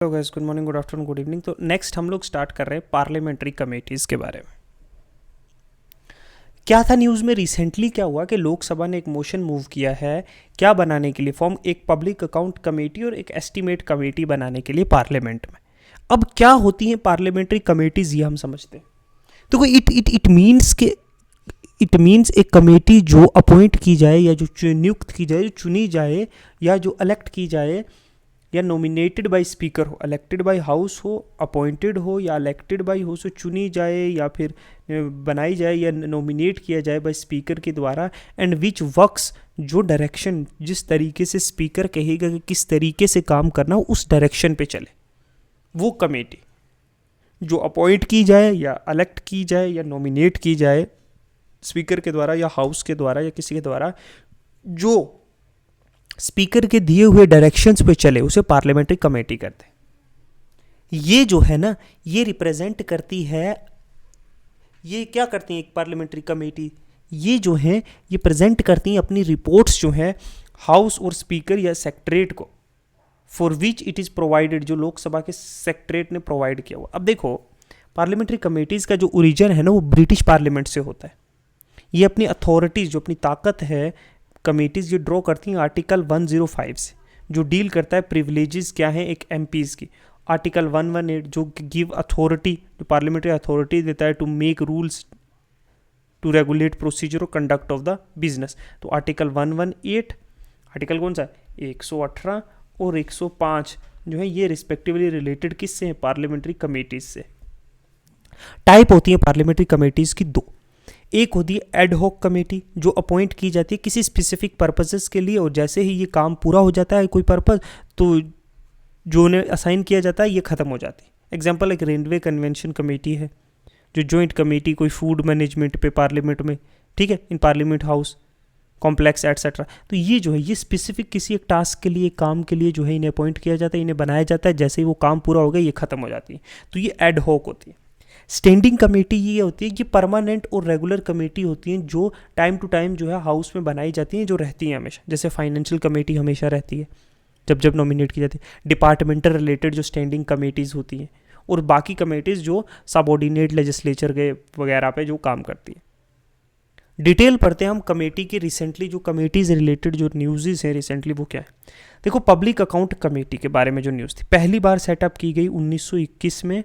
Hello guys, good morning, good afternoon, good evening. तो next हम लोग स्टार्ट कर रहे हैं पार्लियामेंट्री कमेटीज़ के बारे में। क्या था न्यूज़ में रिसेंटली, क्या हुआ कि लोकसभा ने एक मोशन मूव किया है क्या बनाने के लिए, फॉर्म एक पब्लिक अकाउंट कमेटी और एक एस्टीमेट कमेटी बनाने के लिए पार्लियामेंट में। अब क्या होती हैं पार्लियामेंट्री कमेटीज़, ये हम समझते हैं। तो कोई इट मीन्स एक कमेटी जो अपॉइंट की जाए या जो नियुक्त की जाए, जो चुनी जाए या जो इलेक्ट की जाए या नॉमिनेटेड बाय स्पीकर हो, इलेक्टेड बाय हाउस हो, अपॉइंटेड हो या इलेक्टेड बाय हो, सो चुनी जाए या फिर बनाई जाए या नॉमिनेट किया जाए बाय स्पीकर के द्वारा, एंड विच वर्क्स, जो डायरेक्शन, जिस तरीके से स्पीकर कहेगा कि किस तरीके से काम करना हो उस डायरेक्शन पे चले, वो कमेटी जो अपॉइंट की जाए या इलेक्ट की जाए या नॉमिनेट की जाए स्पीकर के द्वारा या हाउस के द्वारा या किसी के द्वारा, जो स्पीकर के दिए हुए डायरेक्शंस पे चले, उसे पार्लियामेंट्री कमेटी करते हैं। ये जो है ना, ये रिप्रेजेंट करती है, ये क्या करती है एक पार्लियामेंट्री कमेटी, ये जो है ये प्रेजेंट करती हैं अपनी रिपोर्ट्स जो है हाउस और स्पीकर या सेक्रेटरीट को, for which it is provided, जो लोकसभा के सेक्रेटरीट ने प्रोवाइड किया हुआ। अब देखो, पार्लियामेंट्री कमेटीज़ का जो ओरिजिन है ना, वो ब्रिटिश पार्लियामेंट से होता है। ये अपनी अथॉरिटीज़, जो अपनी ताकत है, कमेटीज़ ये ड्रॉ करती हैं आर्टिकल 105 से, जो डील करता है प्रिविलेजेस क्या हैं एक एमपीज़ की। आर्टिकल 118 जो गिव अथॉरिटी, जो पार्लियामेंट्री अथॉरिटी देता है to make rules to regulate procedure और कंडक्ट ऑफ द बिजनेस। तो आर्टिकल 118, आर्टिकल कौन सा है 118 और 105 जो है ये रिस्पेक्टिवली रिलेटेड किससे हैं, पार्लियामेंट्री कमेटीज से। टाइप होती है पार्लियामेंट्री कमेटीज की दो, एक होती है एड हॉक कमेटी जो अपॉइंट की जाती है किसी स्पेसिफिक पर्पसेस के लिए, और जैसे ही ये काम पूरा हो जाता है कोई पर्पस, तो जो उन्हें असाइन किया जाता है ये ख़त्म हो जाती है। एग्जांपल एक रेलवे कन्वेंशन कमेटी है, जो जॉइंट कमेटी कोई फूड मैनेजमेंट पे पार्लियामेंट में, ठीक है, in parliament house complex etcetera. तो ये जो है ये स्पेसिफिक किसी एक टास्क के लिए, काम के लिए जो है इन्हें अपॉइंट किया जाता है, इन्हें बनाया जाता है, जैसे ही वो काम पूरा हो गया ये ख़त्म हो जाती है। तो ये एड हॉक होती है। स्टैंडिंग कमेटी ये होती है, ये परमानेंट और रेगुलर कमेटी होती हैं जो टाइम टू टाइम जो है हाउस में बनाई जाती हैं, जो रहती हैं हमेशा। जैसे फाइनेंशियल कमेटी हमेशा रहती है जब जब नॉमिनेट की जाती है। डिपार्टमेंटल रिलेटेड जो स्टैंडिंग कमेटीज़ होती हैं, और बाकी कमेटीज़ जो सबऑर्डिनेट लेजिस्लेचर के वगैरह पे जो काम करती है। डिटेल पढ़ते हैं हम कमेटी की। रिसेंटली जो कमेटीज़ रिलेटेड जो न्यूज़ हैं रिसेंटली, वो क्या है देखो। पब्लिक अकाउंट कमेटी के बारे में जो न्यूज़ थी, पहली बार सेटअप की गई 1921 में,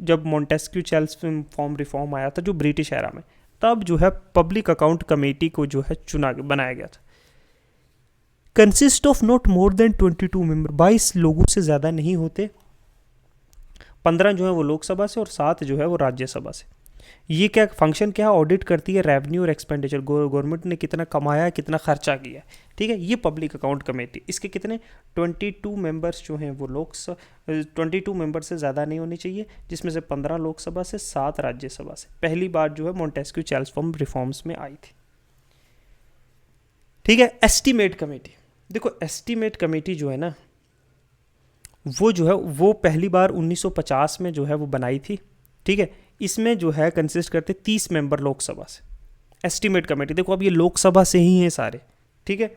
जब मॉन्टेस्क्यू चेल्स फॉर्म रिफॉर्म आया था जो ब्रिटिश एरा में, तब जो है पब्लिक अकाउंट कमेटी को जो है बनाया गया था। Consist of not more than 22 member, 22 लोगों से ज़्यादा नहीं होते। 15 जो है वो लोकसभा से और 7 जो है वो राज्यसभा से। ये क्या फंक्शन, क्या ऑडिट करती है रेवेन्यू और एक्सपेंडिचर, गवर्नमेंट ने कितना कमाया, कितना खर्चा किया, ठीक है। ये पब्लिक अकाउंट कमेटी, इसके कितने 22 मेंबर्स जो हैं वो 22 मेंबर से ज़्यादा नहीं होने चाहिए, जिसमें से 15 लोकसभा से, 7 राज्यसभा से। पहली बार जो है मॉन्टेस्क्यू चेल्स फॉर्म रिफॉर्म्स में आई थी, ठीक है। एस्टीमेट कमेटी, देखो एस्टीमेट कमेटी जो है ना, वो जो है वो पहली बार 1950 में जो है वो बनाई थी, ठीक है। इसमें जो है कंसिस्ट करते 30 मेंबर लोकसभा से। एस्टीमेट कमेटी देखो, अब ये लोकसभा से ही हैं सारे, ठीक है।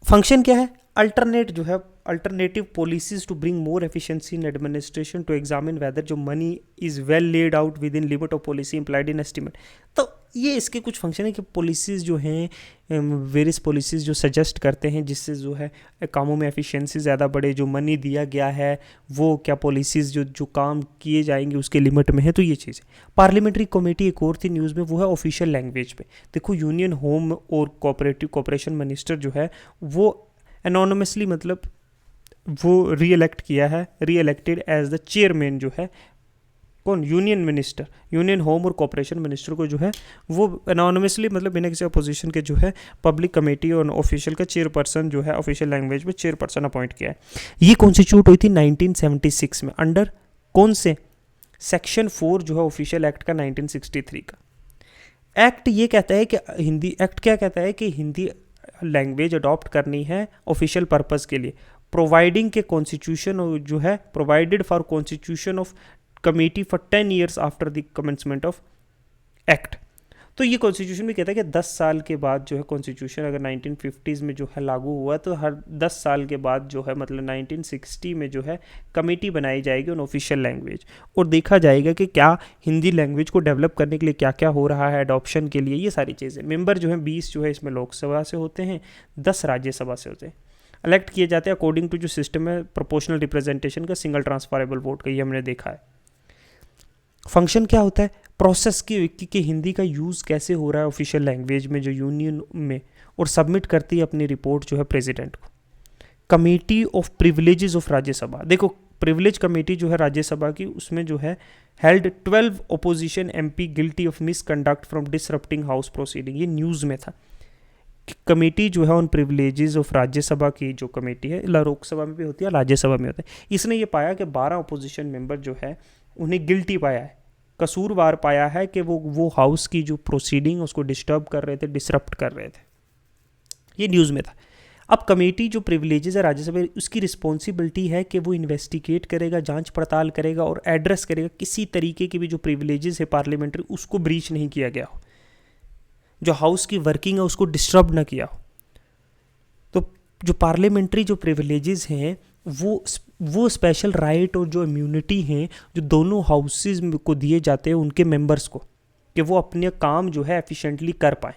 फंक्शन क्या है, अल्टरनेट जो है alternative policies to bring more efficiency in administration, to examine whether जो money is well laid out within limit of policy implied in estimate. तो ये इसके कुछ फंक्शन है कि पॉलिसीज़ जो हैं, वेरियस पॉलिसीज़ जो सजेस्ट करते हैं जिससे जो है कामों में एफिशिएंसी ज़्यादा बढ़े, जो मनी दिया गया है वो क्या पॉलिसीज़ जो जो काम किए जाएंगे उसके लिमिट में है। तो ये चीज़ पार्लियामेंट्री कमेटी एक और थी न्यूज़ में, वो है ऑफिशियल लैंग्वेज पे। देखो यूनियन होम और कॉपरेशन मिनिस्टर जो है वो एनोनमसली, मतलब वो री इलेक्टेड एज द चेयरमैन जो है, कौन, यूनियन मिनिस्टर, यूनियन होम और कॉपरेशन मिनिस्टर को जो है वो एनोनिमसली, मतलब बिना किसी अपोजिशन के जो है पब्लिक कमेटी और ऑफिशियल का चेयरपर्सन जो है ऑफिशियल लैंग्वेज में चेयरपर्सन अपॉइंट किया है। ये कॉन्स्टिट्यूट हुई थी 1976 में, अंडर कौन से सेक्शन 4 जो है ऑफिशियल एक्ट का 1963 का। एक्ट ये कहता है कि हिंदी, एक्ट क्या कहता है कि हिंदी लैंग्वेज अडॉप्ट करनी है ऑफिशियल पर्पज़ के लिए, प्रोवाइडिंग के कॉन्स्टिट्यूशन जो है, provided for constitution of committee for 10 years after the commencement of act. तो ये कॉन्स्टिट्यूशन भी कहता है कि 10 साल के बाद जो है कॉन्स्टिट्यूशन अगर 1950s में जो है लागू हुआ तो हर 10 साल के बाद जो है मतलब 1960 में जो है कमेटी बनाई जाएगी ऑन ऑफिशियल लैंग्वेज, और देखा जाएगा कि क्या हिंदी लैंग्वेज को डेवलप करने के लिए क्या क्या हो रहा है एडॉप्शन के लिए, ये सारी चीज़ें। मेंबर जो है 20 जो है इसमें लोकसभा से होते हैं, 10 राज्यसभा से होते हैं। इलेक्ट किए जाते हैं अकॉर्डिंग टू जो सिस्टम है प्रोपोर्शनल रिप्रेजेंटेशन का, सिंगल ट्रांसफरेबल वोट का, ये हमने देखा है। फंक्शन क्या होता है, प्रोसेस की हिंदी का यूज़ कैसे हो रहा है ऑफिशियल लैंग्वेज में जो यूनियन में, और सबमिट करती है अपनी रिपोर्ट जो है प्रेसिडेंट को। Committee of privileges of Rajya Sabha, देखो प्रिविलेज कमेटी जो है राज्यसभा की, उसमें जो है held 12 opposition MP guilty of misconduct from disrupting house proceeding, ये न्यूज़ में था। कमेटी जो है ऑन प्रिविलेजेस ऑफ राज्यसभा की जो कमेटी है, लोकसभा में भी होती है राज्यसभा में होता है, इसने ये पाया कि 12 ओपोजिशन मेंबर जो है उन्हें गिल्टी पाया है, कसूरवार पाया है कि वो हाउस की जो प्रोसीडिंग उसको डिस्टर्ब कर रहे थे, डिसरप्ट कर रहे थे, ये न्यूज़ में था। अब कमेटी जो प्रिविलेजेस है राज्यसभा, उसकी रिस्पॉन्सिबिलिटी है कि वो इन्वेस्टिगेट करेगा, जांच पड़ताल करेगा और एड्रेस करेगा किसी तरीके की भी जो प्रिविलेजेस है पार्लियामेंट्री उसको ब्रीच नहीं किया गया हो, जो हाउस की वर्किंग है उसको डिस्टर्ब ना किया हो। तो जो पार्लियामेंट्री जो प्रिविलेजेस हैं वो स्पेशल राइट और जो इम्यूनिटी हैं जो दोनों हाउसेस को दिए जाते हैं उनके मेंबर्स को, कि वो अपने काम जो है एफिशिएंटली कर पाए।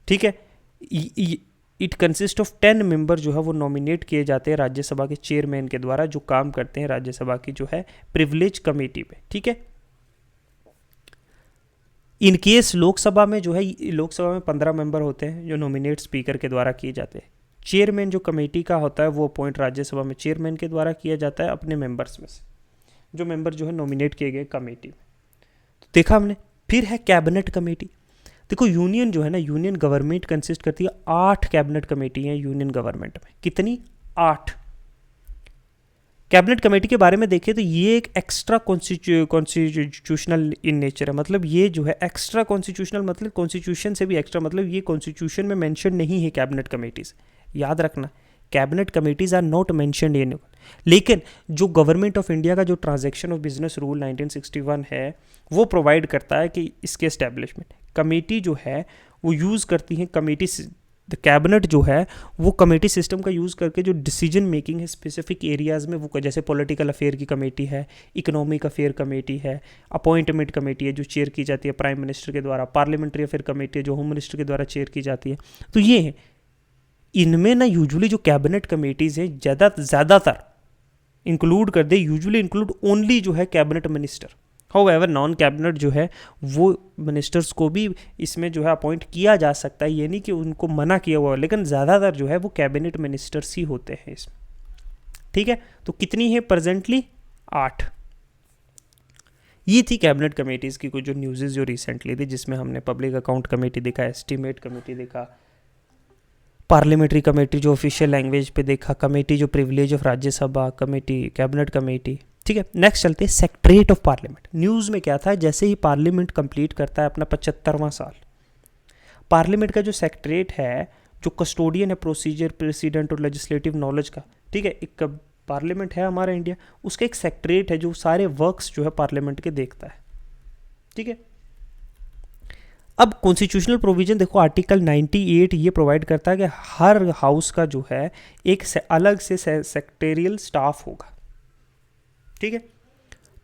ठीक है, इट कंसिस्ट ऑफ 10 मेंबर जो है वो नॉमिनेट किए जाते हैं राज्यसभा के चेयरमैन के द्वारा, जो काम करते हैं राज्यसभा की जो है प्रिविलेज कमेटी पे। ठीक है, इन केस लोकसभा में जो है, लोकसभा में 15 मेंबर होते हैं जो नॉमिनेट स्पीकर के द्वारा किए जाते हैं। चेयरमैन जो कमेटी का होता है वो अपॉइंट राज्यसभा में चेयरमैन के द्वारा किया जाता है अपने मेंबर्स में से, जो मेंबर जो है नॉमिनेट किए गए कमेटी में। तो देखा हमने। फिर है कैबिनेट कमेटी। देखो यूनियन जो है ना, यूनियन गवर्नमेंट कंसिस्ट करती है 8 कैबिनेट कमेटी हैं यूनियन गवर्नमेंट में। कितनी? 8। कैबिनेट कमेटी के बारे में देखें तो ये एक एक्स्ट्रा कॉन्स्टिट्यूशनल इन नेचर है, मतलब ये जो है एक्स्ट्रा कॉन्स्टिट्यूशनल, मतलब कॉन्स्टिट्यूशन से भी एक्स्ट्रा, मतलब ये कॉन्स्टिट्यूशन में मेंशन नहीं है कैबिनेट कमेटीज। याद रखना, cabinet committees are not mentioned in, लेकिन जो गवर्नमेंट ऑफ इंडिया का जो ट्रांजैक्शन ऑफ बिजनेस रूल 1961 है वो प्रोवाइड करता है कि इसके एस्टेब्लिशमेंट कमेटी जो है वो यूज़ करती हैं कमेटी, कैबिनेट जो है वो कमेटी सिस्टम का यूज़ करके जो डिसीजन मेकिंग है स्पेसिफिक एरियाज़ में वो, जैसे पॉलिटिकल अफेयर की कमेटी है, इकोनॉमिक अफेयर कमेटी है, अपॉइंटमेंट कमेटी है जो चेयर की जाती है प्राइम मिनिस्टर के द्वारा, पार्लियामेंट्री अफेयर कमेटी है जो होम मिनिस्टर के द्वारा चेयर की जाती है। तो ये है, इनमें ना यूजुअली जो कैबिनेट कमेटीज़ हैं ज़्यादातर इंक्लूड कर दे, यूजुअली इंक्लूड ओनली जो है cabinet minister. However non cabinet जो है वो मिनिस्टर्स को भी इसमें जो है अपॉइंट किया जा सकता है, ये नहीं कि उनको मना किया हुआ, लेकिन ज़्यादातर जो है वो कैबिनेट मिनिस्टर्स ही होते हैं इसमें। ठीक है, तो कितनी है प्रेजेंटली? 8। ये थी कैबिनेट कमेटीज़ की कुछ जो न्यूज़ जो रिसेंटली थी, जिसमें हमने पब्लिक अकाउंट कमेटी देखा, एस्टीमेट कमेटी देखा, पार्लियामेंट्री कमेटी जो ऑफिशियल लैंग्वेज पे देखा, कमेटी जो privilege of Rajya Sabha committee, cabinet committee. ठीक है, नेक्स्ट चलते हैं सेक्रेटरीट ऑफ पार्लियामेंट। न्यूज़ में क्या था, जैसे ही पार्लियामेंट कंप्लीट करता है अपना 75वां साल, पार्लियामेंट का जो सेक्रेटरीट है, जो कस्टोडियन है प्रोसीजर, प्रेसिडेंट और लेजिस्लेटिव नॉलेज का। ठीक है, एक पार्लियामेंट है हमारा इंडिया, उसका एक सेक्रेटरीट है जो सारे वर्क्स जो है पार्लियामेंट के देखता है। ठीक है, अब कॉन्स्टिट्यूशनल प्रोविजन देखो, आर्टिकल 98 ये प्रोवाइड करता है कि हर हाउस का जो है एक अलग से सेक्रेटरियल स्टाफ होगा। ठीक है,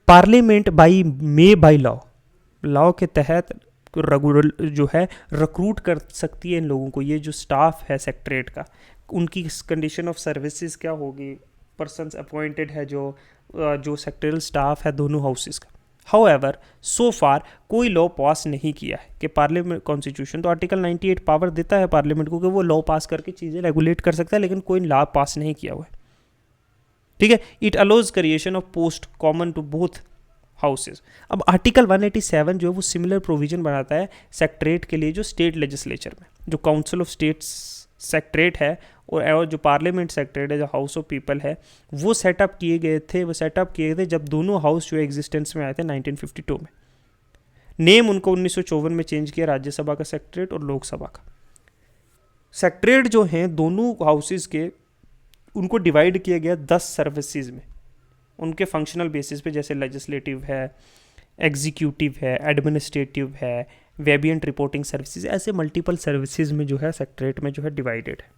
पार्लियामेंट बाई लॉ के तहत जो है रिक्रूट कर सकती है इन लोगों को। ये जो स्टाफ है सेक्रेटरीट का, उनकी कंडीशन ऑफ सर्विसेज क्या होगी, पर्सन्स अपॉइंटेड है जो सेक्रेटरियल स्टाफ है दोनों हाउसेस का। हाउएवर सो फार कोई लॉ पास नहीं किया है कि पार्लियामेंट, कॉन्स्टिट्यूशन तो आर्टिकल 98 पावर देता है पार्लियामेंट को कि वो लॉ पास करके चीज़ें रेगुलेट कर सकता है, लेकिन कोई लॉ पास नहीं किया हुआ है। ठीक है, it allows creation of post common to both houses. अब आर्टिकल 187 जो है वो सिमिलर प्रोविजन बनाता है सेक्रेटरीट के लिए जो स्टेट लेजिस्लेचर में, जो काउंसिल ऑफ स्टेट्स सेक्रेटरीट है और जो पार्लियामेंट सेक्रेटरीट है, जो हाउस ऑफ पीपल है, वो सेटअप किए गए थे जब दोनों हाउस जो एग्जिस्टेंस में आए थे 1952 में। नेम उनको 1954 में चेंज किया, राज्यसभा का सेक्रेटरीट और लोकसभा का। सेक्रेटरीट जो हैं दोनों हाउसेस के, उनको डिवाइड किया गया 10 सर्विसेज में, उनके फंक्शनल बेसिस पे, जैसे लेजिस्लेटिव है, एग्जीक्यूटिव है, एडमिनिस्ट्रेटिव है, वेबियंट रिपोर्टिंग सर्विसेज, ऐसे मल्टीपल सर्विसेज में जो है सेक्रेटरीट में जो है डिवाइडेड है।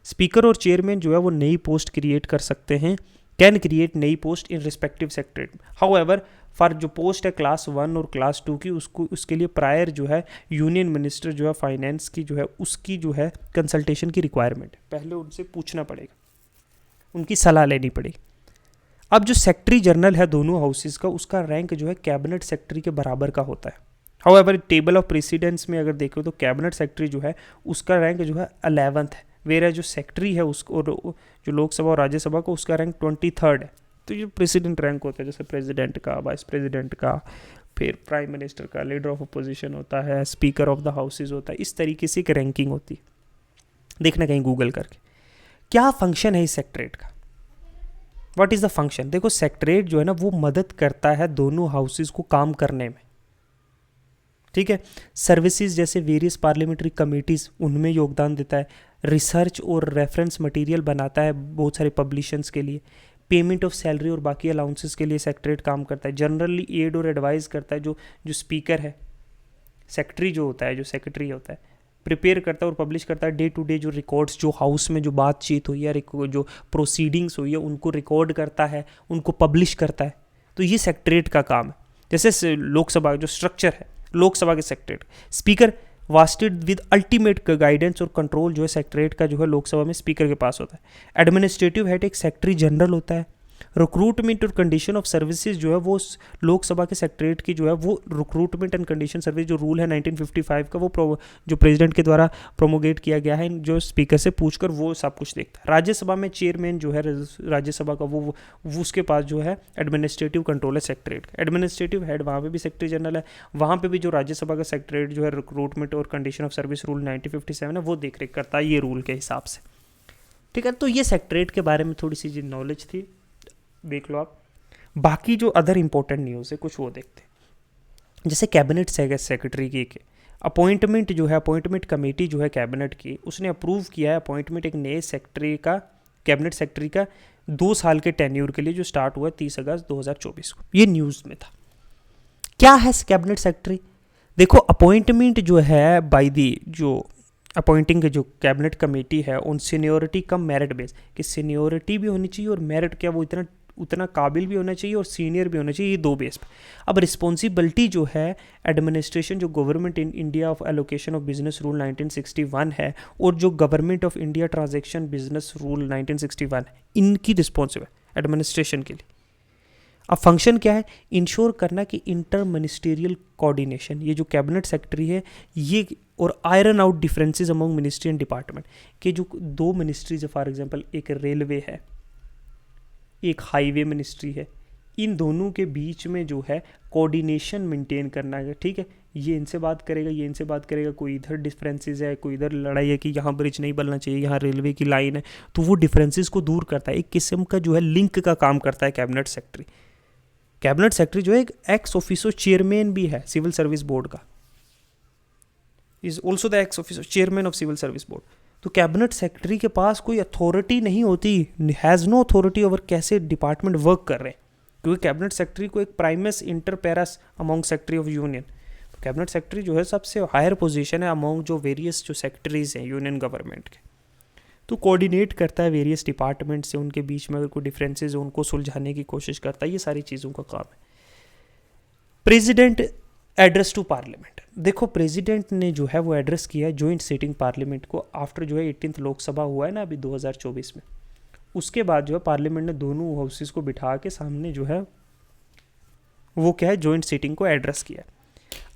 स्पीकर और चेयरमैन जो है वो नई पोस्ट क्रिएट कर सकते हैं, कैन क्रिएट नई post in respective secretariat. However for जो पोस्ट है क्लास 1 और क्लास 2 की, उसके लिए प्रायर जो है यूनियन मिनिस्टर जो है फाइनेंस की जो है उसकी जो है कंसल्टेशन की रिक्वायरमेंट है, पहले उनसे पूछना पड़ेगा, उनकी सलाह लेनी पड़ेगी। अब जो सेक्रेटरी जनरल है दोनों हाउसेस का, उसका रैंक जो है कैबिनेट सेक्रेटरी के बराबर का होता है। हाउएवर टेबल ऑफ प्रेसिडेंस में अगर देखो तो कैबिनेट सेक्रेटरी जो है उसका रैंक जो है 11th है, वेरा जो सेक्रेटरी है उसको जो लोकसभा और राज्यसभा को उसका रैंक 23rd है। तो जो प्रेसिडेंट रैंक होता है जैसे प्रेसिडेंट का, वाइस प्रेसिडेंट का, फिर प्राइम मिनिस्टर का, लीडर ऑफ अपोजिशन होता है, स्पीकर ऑफ द हाउसेज होता है, इस तरीके से एक रैंकिंग होती है। देखना कहीं गूगल करके क्या फंक्शन है इस सेक्रेटरीट का, व्हाट इज़ द फंक्शन। देखो सेक्रेटरीट जो है ना वो मदद करता है दोनों हाउसेज को काम करने में, ठीक है। सर्विसेज जैसे वेरियस पार्लियामेंट्री कमेटीज़ उनमें योगदान देता है, रिसर्च और रेफरेंस मटेरियल बनाता है बहुत सारे पब्लिशन्स के लिए, पेमेंट ऑफ सैलरी और बाकी अलाउंसेस के लिए सेक्रेटरीट काम करता है, जनरली एड और एडवाइस करता है। जो स्पीकर है, सेक्रेटरी जो होता है, जो सेक्रेटरी होता है, प्रिपेयर करता है और पब्लिश करता है डे टू डे जो रिकॉर्ड्स, जो हाउस में जो बातचीत हुई है, जो प्रोसीडिंग्स हुई है, उनको रिकॉर्ड करता है, उनको पब्लिश करता है। तो ये सेक्रेटरीट का काम है। जैसे लोकसभा जो स्ट्रक्चर है, लोकसभा के secretariat speaker wasted with ultimate guidance और कंट्रोल जो है सेक्रेटरीट का जो है लोकसभा में स्पीकर के पास होता है। एडमिनिस्ट्रेटिव हेड एक सेक्रेटरी जनरल होता है। रिक्रूटमेंट और कंडीशन ऑफ सर्विसेज जो है वो लोकसभा के सेक्रेटरीट की जो है वो रिक्रूटमेंट एंड कंडीशन सर्विस जो रूल है 1955 का, वो जो प्रेसिडेंट के द्वारा प्रोमोगेट किया गया है, जो स्पीकर से पूछकर वो सब कुछ देखता है। राज्यसभा में चेयरमैन जो है राज्यसभा का वो उसके पास जो है एडमिनिस्ट्रेटिव कंट्रोल है सेक्रेटरीट का। एडमिनिस्ट्रेटिव हेड वहाँ पे भी सेक्रेटरी जनरल है, वहाँ पे भी जो राज्यसभा का सेक्रेटरीट जो है रिक्रूटमेंट और कंडीशन ऑफ सर्विस रूल 1957 है वो देख रेख करता है ये रूल के हिसाब से, ठीक है। तो ये सेक्रेटरीट के बारे में थोड़ी सी नॉलेज थी, देख लो आप। बाकी जो अदर इंपॉर्टेंट न्यूज़ है कुछ वो देखते हैं। जैसे कैबिनेट सेक्रेटरी की अपॉइंटमेंट जो है, अपॉइंटमेंट कमेटी जो है कैबिनेट की, उसने अप्रूव किया है अपॉइंटमेंट एक नए सेक्रेटरी का, कैबिनेट सेक्रेटरी का 2 साल के टेन्यूर के लिए, जो स्टार्ट हुआ 30 अगस्त 2024 को। ये न्यूज़ में था। क्या है कैबिनेट सेक्रेटरी? देखो अपॉइंटमेंट जो है बाय दी जो अपॉइंटिंग के जो कैबिनेट कमेटी है उन सीनियोरिटी कम मेरिट बेस, कि सीनियोरिटी भी होनी चाहिए और मेरिट क्या वो उतना काबिल भी होना चाहिए और सीनियर भी होना चाहिए, ये 2 बेस पे। अब रिस्पॉन्सिबिलिटी जो है एडमिनिस्ट्रेशन जो government in India of allocation of business rule 1961 है और जो government of India transaction business rule 1961 है, इनकी रिस्पॉन्सिबल एडमिनिस्ट्रेशन के लिए। अब फंक्शन क्या है? इंश्योर करना कि इंटर मिनिस्ट्रियल कोऑर्डिनेशन, ये जो कैबिनेट सेक्रेटरी है ये, और iron out differences among ministry and department, के जो 2 मिनिस्ट्रीज है, फॉर एग्जांपल एक रेलवे है, एक हाईवे मिनिस्ट्री है, इन दोनों के बीच में जो है कोऑर्डिनेशन मेंटेन करना है, ठीक है। ये इनसे बात करेगा, ये इनसे बात करेगा, कोई इधर डिफरेंसेस है, कोई इधर लड़ाई है कि यहाँ ब्रिज नहीं बनना चाहिए, यहाँ रेलवे की लाइन है, तो वो डिफरेंसेस को दूर करता है। एक किस्म का जो है लिंक का काम करता है कैबिनेट सेक्रेटरी। कैबिनेट सेक्रेटरी जो है एक एक्स ऑफिसो चेयरमैन भी है सिविल सर्विस बोर्ड का, is also the ex officio chairman of civil service board. तो कैबिनेट सेक्रेटरी के पास कोई अथॉरिटी नहीं होती, हैज़ नो अथॉरिटी ओवर कैसे डिपार्टमेंट वर्क कर रहे हैं, क्योंकि कैबिनेट सेक्रेटरी को एक primus inter pares among secretary of union. तो कैबिनेट सेक्रेटरी जो है सबसे हायर पोजीशन है अमॉन्ग जो वेरियस जो सेक्रेटरीज हैं यूनियन गवर्नमेंट के। तो कोऑर्डिनेट करता है वेरियस डिपार्टमेंट से, उनके बीच में अगर कोई डिफरेंसेस हो उनको सुलझाने की कोशिश करता है, ये सारी चीज़ों का काम है। प्रेसिडेंट एड्रेस टू पार्लियामेंट, देखो प्रेसिडेंट ने जो है वो एड्रेस किया है जॉइंट सिटिंग पार्लियामेंट को आफ्टर जो है 18th लोकसभा हुआ है ना अभी 2024 में। उसके बाद जो है पार्लियामेंट ने दोनों हाउसेस को बिठा के सामने जो है वो क्या है जॉइंट सिटिंग को एड्रेस किया।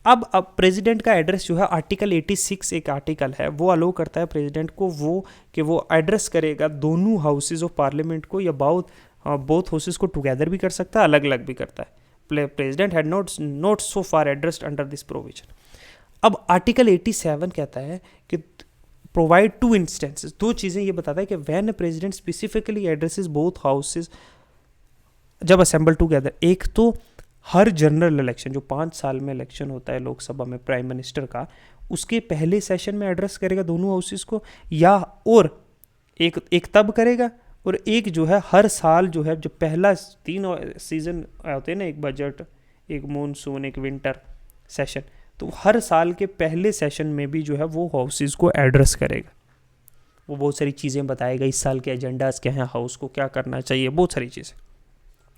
अब प्रेसिडेंट का एड्रेस जो है आर्टिकल 86 एक आर्टिकल है वो अलो करता है प्रेसिडेंट को वो एड्रेस करेगा दोनों हाउसेज ऑफ पार्लियामेंट को, या बोथ हाउसेज को टुगेदर भी कर सकता है, अलग अलग भी करता है। President had not so far addressed under this provision. अब आर्टिकल 87 कहता है कि प्रोवाइड 2 इंस्टेंसेस, 2 चीज़ें ये बताता है कि when president specifically addresses both houses जब असेंबल टुगेदर, एक तो हर जनरल इलेक्शन जो 5 साल में इलेक्शन होता है लोकसभा में प्राइम मिनिस्टर का, उसके पहले सेशन में एड्रेस करेगा दोनों हाउसेस को, या और एक तब करेगा, और एक जो है हर साल जो है जो पहला 3 सीजन होते हैं ना, एक बजट, एक मॉनसून, एक विंटर सेशन, तो हर साल के पहले सेशन में भी जो है वो हाउसेज को एड्रेस करेगा, वो बहुत सारी चीज़ें बताएगा, इस साल के एजेंडाज क्या हैं, हाउस को क्या करना चाहिए, बहुत सारी चीज़ें।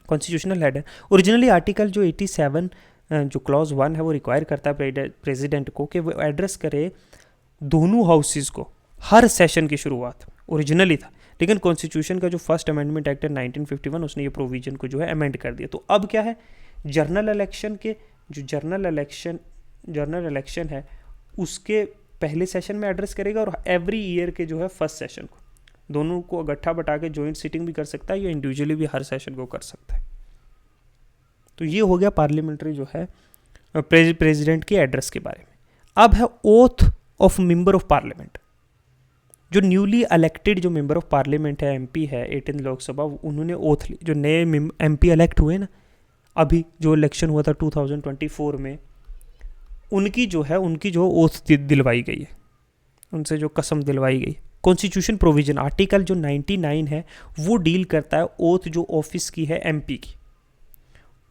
कॉन्स्टिट्यूशनल हेड है। ओरिजिनली आर्टिकल जो 87 जो क्लॉज 1 है वो रिक्वायर करता है प्रेसिडेंट को कि वो एड्रेस करे दोनों हाउसेज को हर सेशन की शुरुआत, ओरिजिनली था। लेकिन कॉन्स्टिट्यूशन का जो फर्स्ट अमेंडमेंट एक्ट है 1951 उसने ये प्रोविजन को जो है अमेंड कर दिया। तो अब क्या है, जर्नल इलेक्शन के जो जर्नल इलेक्शन है उसके पहले सेशन में एड्रेस करेगा और एवरी ईयर के जो है फर्स्ट सेशन को, दोनों को इकट्ठा बटा के जॉइंट सीटिंग भी कर सकता है या इंडिविजुअली भी हर सेशन को कर सकता है। तो ये हो गया पार्लियामेंट्री जो है प्रेसिडेंट के एड्रेस के बारे में। अब है oath of member of parliament. जो न्यूली इलेक्टेड जो मेंबर ऑफ पार्लियामेंट है, एमपी है 18 लोकसभा, उन्होंने ओथ ली। जो नए एमपी इलेक्ट हुए ना, अभी जो इलेक्शन हुआ था 2024 में, उनकी जो ओथ दिलवाई गई है, उनसे जो कसम दिलवाई गई। कॉन्स्टिट्यूशन प्रोविजन आर्टिकल जो 99 है वो डील करता है ओथ जो ऑफिस की है एमपी की,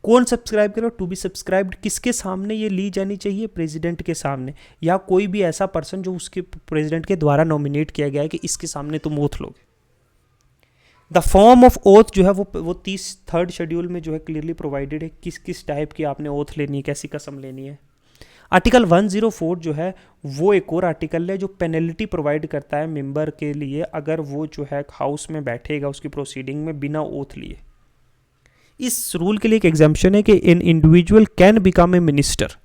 कौन सब्सक्राइब करेगा, टू बी सब्सक्राइब्ड किसके सामने ये ली जानी चाहिए, प्रेसिडेंट के सामने, या कोई भी ऐसा पर्सन जो उसके प्रेसिडेंट के द्वारा नॉमिनेट किया गया है कि इसके सामने तुम ओथ लोगे। द फॉर्म ऑफ ओथ जो है वो 33rd शेड्यूल में जो है क्लियरली प्रोवाइडेड है, किस किस टाइप की आपने ओथ लेनी है, कैसी कसम लेनी है। आर्टिकल 104 जो है वो एक और आर्टिकल है जो पेनल्टी प्रोवाइड करता है मेंबर के लिए अगर वो जो है हाउस में बैठेगा उसकी प्रोसीडिंग में बिना ओथ लिए। इस रूल के लिए एक एग्जाम्पशन है कि an individual can become a minister,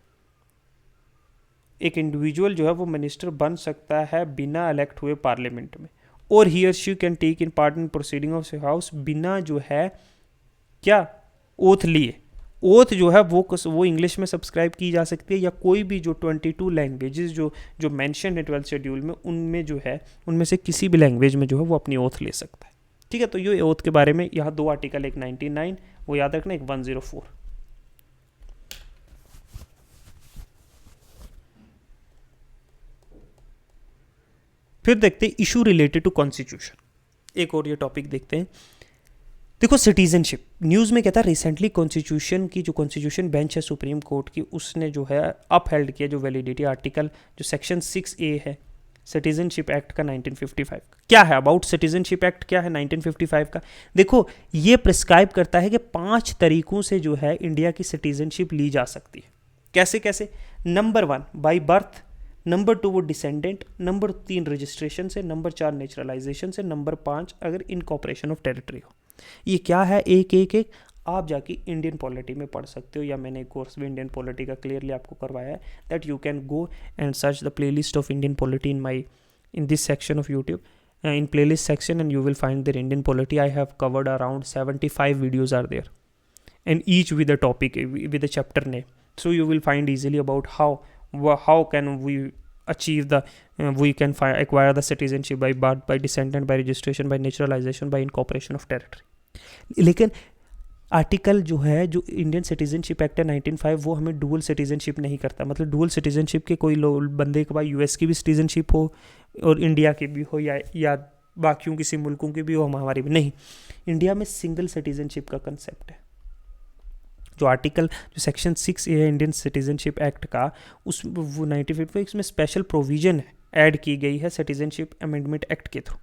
एक इंडिविजुअल जो है वो मिनिस्टर बन सकता है बिना इलेक्ट हुए पार्लियामेंट में, और ही और she can take in part in proceeding of house बिना जो है क्या ओथ लिए। ओथ जो है वो इंग्लिश में सब्सक्राइब की जा सकती है या कोई भी जो 22 लैंग्वेजेस जो मेंशन है 12th शेड्यूल में, उनमें जो है उनमें से किसी भी लैंग्वेज में जो है वो अपनी ओथ ले सकता है। ठीक है, तो ये ओथ के बारे में यहाँ दो आर्टिकल, एक 99 वो याद रखना, एक 104। फिर देखते हैं इशू रिलेटेड टू कॉन्स्टिट्यूशन, एक और ये टॉपिक देखते हैं। देखो सिटीजनशिप, न्यूज़ में कहता है रिसेंटली कॉन्स्टिट्यूशन की जो कॉन्स्टिट्यूशन बेंच है सुप्रीम कोर्ट की, उसने जो है अपहेल्ड किया जो वैलिडिटी आर्टिकल जो सेक्शन 6A है सिटीजनशिप एक्ट का 1955। क्या है अबाउट सिटीजनशिप एक्ट, क्या है 1955 का। देखो ये प्रिस्क्राइब करता है कि 5 तरीकों से जो है इंडिया की सिटीजनशिप ली जा सकती है। कैसे कैसे, नंबर 1 बाई बर्थ, नंबर 2 वो डिसेंडेंट, नंबर 3 रजिस्ट्रेशन से, नंबर 4 नेचुरलाइजेशन से, नंबर 5 अगर इनकॉर्पोरेशन ऑफ टेरिटरी हो। ये क्या है, एक आप जाके इंडियन पॉलिटी में पढ़ सकते हो, या मैंने एक कोर्स भी इंडियन पॉलिटी का क्लियरली आपको करवाया है, that you can go and search the playlist of Indian polity in this section of YouTube, in playlist section, and you will find their Indian polity. I have covered around 75 videos are there, and each with a topic, with a chapter name, so you will find easily about how can we achieve the we can acquire the citizenship by birth, by descendant, by registration, by naturalization, by incorporation of territory. लेकिन article जो है जो Indian citizenship act है 1905 वो हमें dual citizenship नहीं करता। मतलब डुअल सिटीजनशिप के कोई बंदे के पास यूएस की भी सिटीजनशिप हो और इंडिया की भी हो या बाकियों किसी मुल्कों की भी हो, हमारी भी नहीं। इंडिया में सिंगल सिटीजनशिप का कंसेप्ट है। जो आर्टिकल जो सेक्शन 6 है इंडियन सिटीजनशिप एक्ट का, उस वो 1955 में स्पेशल प्रोविजन है ऐड की गई है सिटीजनशिप अमेंडमेंट एक्ट के थ्रू।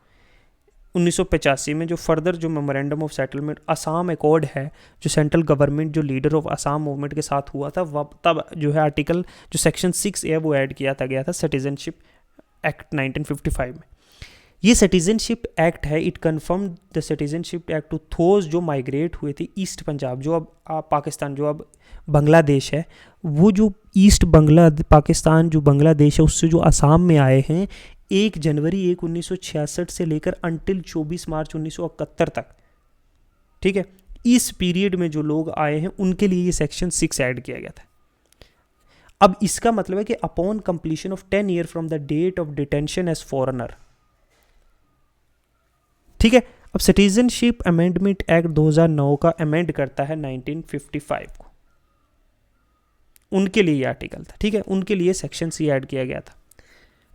1985 में जो फर्दर जो memorandum of settlement Assam accord है जो सेंट्रल गवर्नमेंट जो लीडर ऑफ असम मूवमेंट के साथ हुआ था, तब जो है आर्टिकल जो सेक्शन 6 है वो ऐड किया गया था सिटीजनशिप एक्ट 1955 में। ये सिटीजनशिप एक्ट है, it confirm the citizenship act to those जो माइग्रेट हुए थे ईस्ट पंजाब, जो अब पाकिस्तान, जो अब बांग्लादेश है, वो जो ईस्ट पाकिस्तान जो बांग्लादेश है उससे जो असम में आए हैं 1 जनवरी 1966 से लेकर अंटिल 24 मार्च 1971 तक। ठीक है, इस पीरियड में जो लोग आए हैं उनके लिए ये सेक्शन 6 ऐड किया गया था। अब इसका मतलब है कि upon completion of 10 year from the date of detention as foreigner, ठीक है। अब सिटीजनशिप अमेंडमेंट एक्ट 2009 का अमेंड करता है 1955 को, उनके लिए ये आर्टिकल था। ठीक है, उनके लिए सेक्शन C ऐड किया गया था।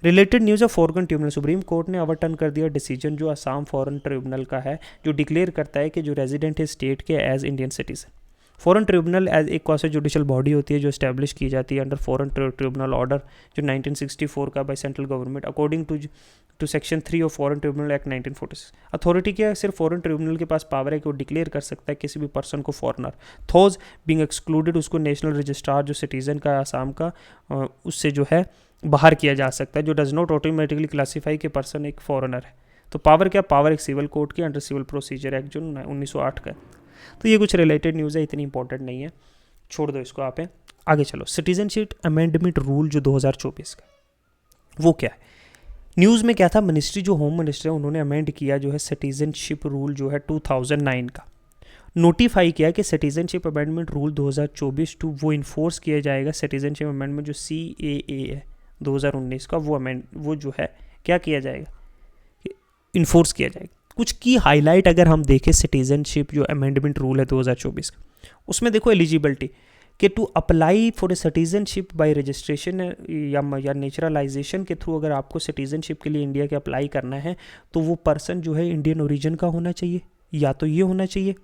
Related news of foreign tribunal, supreme court ने ओवरटर्न कर दिया डिसीजन जो असम फॉरेन ट्रिब्यूनल का है, जो डिक्लेयर करता है कि जो रेजिडेंट है स्टेट के as Indian citizen. Foreign tribunal as एक क्वासी जुडिशल बॉडी होती है जो इस्टेब्लिश की जाती है अंडर फॉरेन ट्रिब्यूनल ऑर्डर जो 1964 का by central government according to section 3 of foreign tribunal act 1946। Authority क्या है, सिर्फ फॉरेन ट्रिब्यूनल के पास पावर है कि वो डिक्लेयर कर सकता है किसी भी पर्सन को फॉरनर, थोज बीइंग एक्सक्लूडेड, उसको नेशनल रजिस्ट्रार जो सिटीजन का आसाम का उससे जो है बाहर किया जा सकता है, जो डज नॉट ऑटोमेटिकली क्लासीफाई के पर्सन एक फॉरेनर है। तो पावर क्या, पावर एक सिविल कोर्ट की अंडर सिविल प्रोसीजर एक्ट जो 1908 का है। तो ये कुछ रिलेटेड न्यूज़ है, इतनी इंपॉर्टेंट नहीं है, छोड़ दो इसको आप। आगे चलो, सिटीजनशिप अमेंडमेंट रूल जो 2024 का, वो क्या है। न्यूज़ में क्या था, मिनिस्ट्री जो होम मिनिस्टर है उन्होंने अमेंड किया जो है सिटीजनशिप रूल जो है 2009 का, नोटिफाई किया कि सिटीजनशिप अमेंडमेंट रूल 2024 टू वो इन्फोर्स किया जाएगा। सिटीजनशिप अमेंडमेंट जो CAA है 2019 का, वो जो है क्या किया जाएगा, इन्फोर्स किया जाएगा। कुछ की हाईलाइट अगर हम देखें सिटीजनशिप जो अमेंडमेंट रूल है 2024 का, उसमें देखो एलिजिबिलिटी कि to apply for a citizenship by registration या नेचुरलाइजेशन के थ्रू अगर आपको सिटीजनशिप के लिए इंडिया के अप्लाई करना है तो वो पर्सन जो है इंडियन ओरिजिन का होना चाहिए, या तो ये होना चाहिए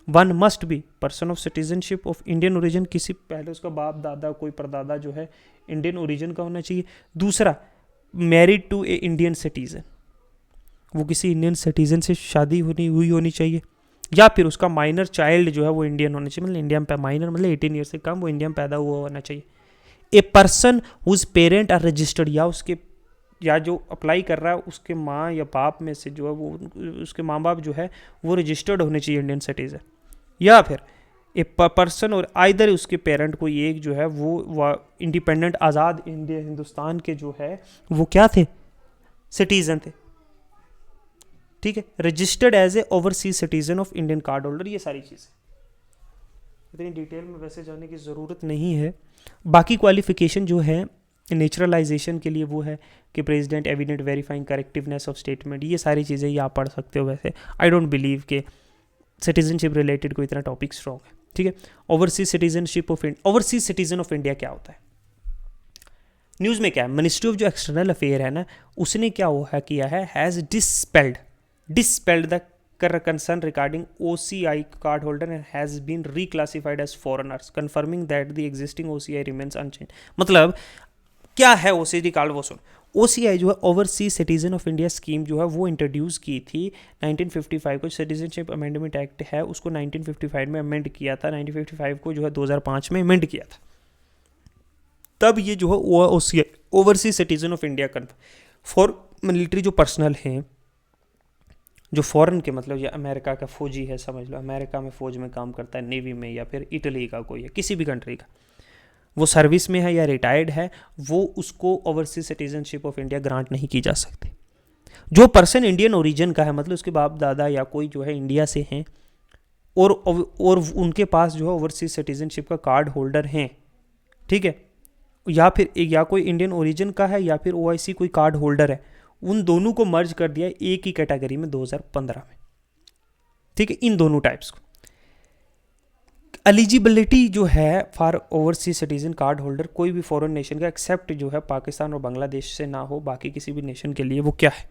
one must be person of citizenship of Indian origin, किसी पहले उसका बाप दादा कोई परदादा जो है इंडियन ओरिजिन का होना चाहिए। दूसरा, married to a Indian citizen, वो किसी इंडियन सिटीजन से शादी हुई होनी चाहिए, या फिर उसका माइनर चाइल्ड जो है वो इंडियन होना चाहिए, मतलब इंडिया में माइनर मतलब 18 ईयर से कम, वो इंडिया में पैदा हुआ होना चाहिए। A person whose parent are registered, या जो अप्लाई कर रहा है उसके माँ या बाप में से जो है वो उसके माँ बाप जो है वो रजिस्टर्ड होने चाहिए इंडियन सिटीजन, या फिर ए पर्सन और आइदर उसके पेरेंट कोई एक जो है वो इंडिपेंडेंट आज़ाद इंडिया हिंदुस्तान के जो है वो क्या थे, सिटीजन थे, ठीक है, registered as a overseas citizen of Indian card holder. ये सारी चीज़ें इतनी डिटेल में वैसे जाने की ज़रूरत नहीं है। बाकी क्वालिफिकेशन जो है नेचुरलाइजेशन के लिए वो है कि president evident verifying correctiveness of statement, ये सारी चीज़ें ये आप पढ़ सकते हो। वैसे आई डोंट बिलीव के सिटीजनशिप रिलेटेड कोई इतना टॉपिक स्ट्रॉन्ग है, ठीक है। ओवरसीज सिटीजन ऑफ इंडिया क्या होता है, न्यूज़ में क्या है, मिनिस्ट्री ऑफ जो एक्सटर्नल अफेयर है ना, उसने क्या हुआ किया है, has dispelled the concern regarding OCI card holder and has been reclassified as foreigners, confirming that the existing OCI remains unchanged। मतलब क्या है OCI कार्ड, वो सुन। OCI जो है overseas citizen of India scheme जो है वो इंट्रोड्यूस की थी 1955 को, सिटीजनशिप अमेंडमेंट एक्ट है उसको 1955 में अमेंड किया था, 1955 को जो है 2005 में अमेंड किया था। तब ये जो है OCI overseas citizen of India for military जो पर्सनल हैं जो फॉरेन के, मतलब ये अमेरिका का फौजी है, समझ लो अमेरिका में फ़ौज में काम करता है, नेवी में, या फिर इटली का कोई है, किसी भी कंट्री का, वो सर्विस में है या रिटायर्ड है, वो उसको overseas citizenship of India grant नहीं की जा सकती। जो पर्सन इंडियन ओरिजिन का है, मतलब उसके बाप दादा या कोई जो है इंडिया से हैं और उनके पास जो है ओवरसीज सिटीजनशिप का कार्ड होल्डर हैं, ठीक है, या कोई इंडियन ओरिजिन का है या फिर OIC कोई कार्ड होल्डर है, उन दोनों को मर्ज कर दिया एक ही कैटेगरी में 2015 में, ठीक है, इन दोनों टाइप्स को। एलिजिबिलिटी जो है for overseas citizen card holder कोई भी फॉरेन नेशन का एक्सेप्ट जो है पाकिस्तान और बांग्लादेश से ना हो, बाकी किसी भी नेशन के लिए वो क्या है,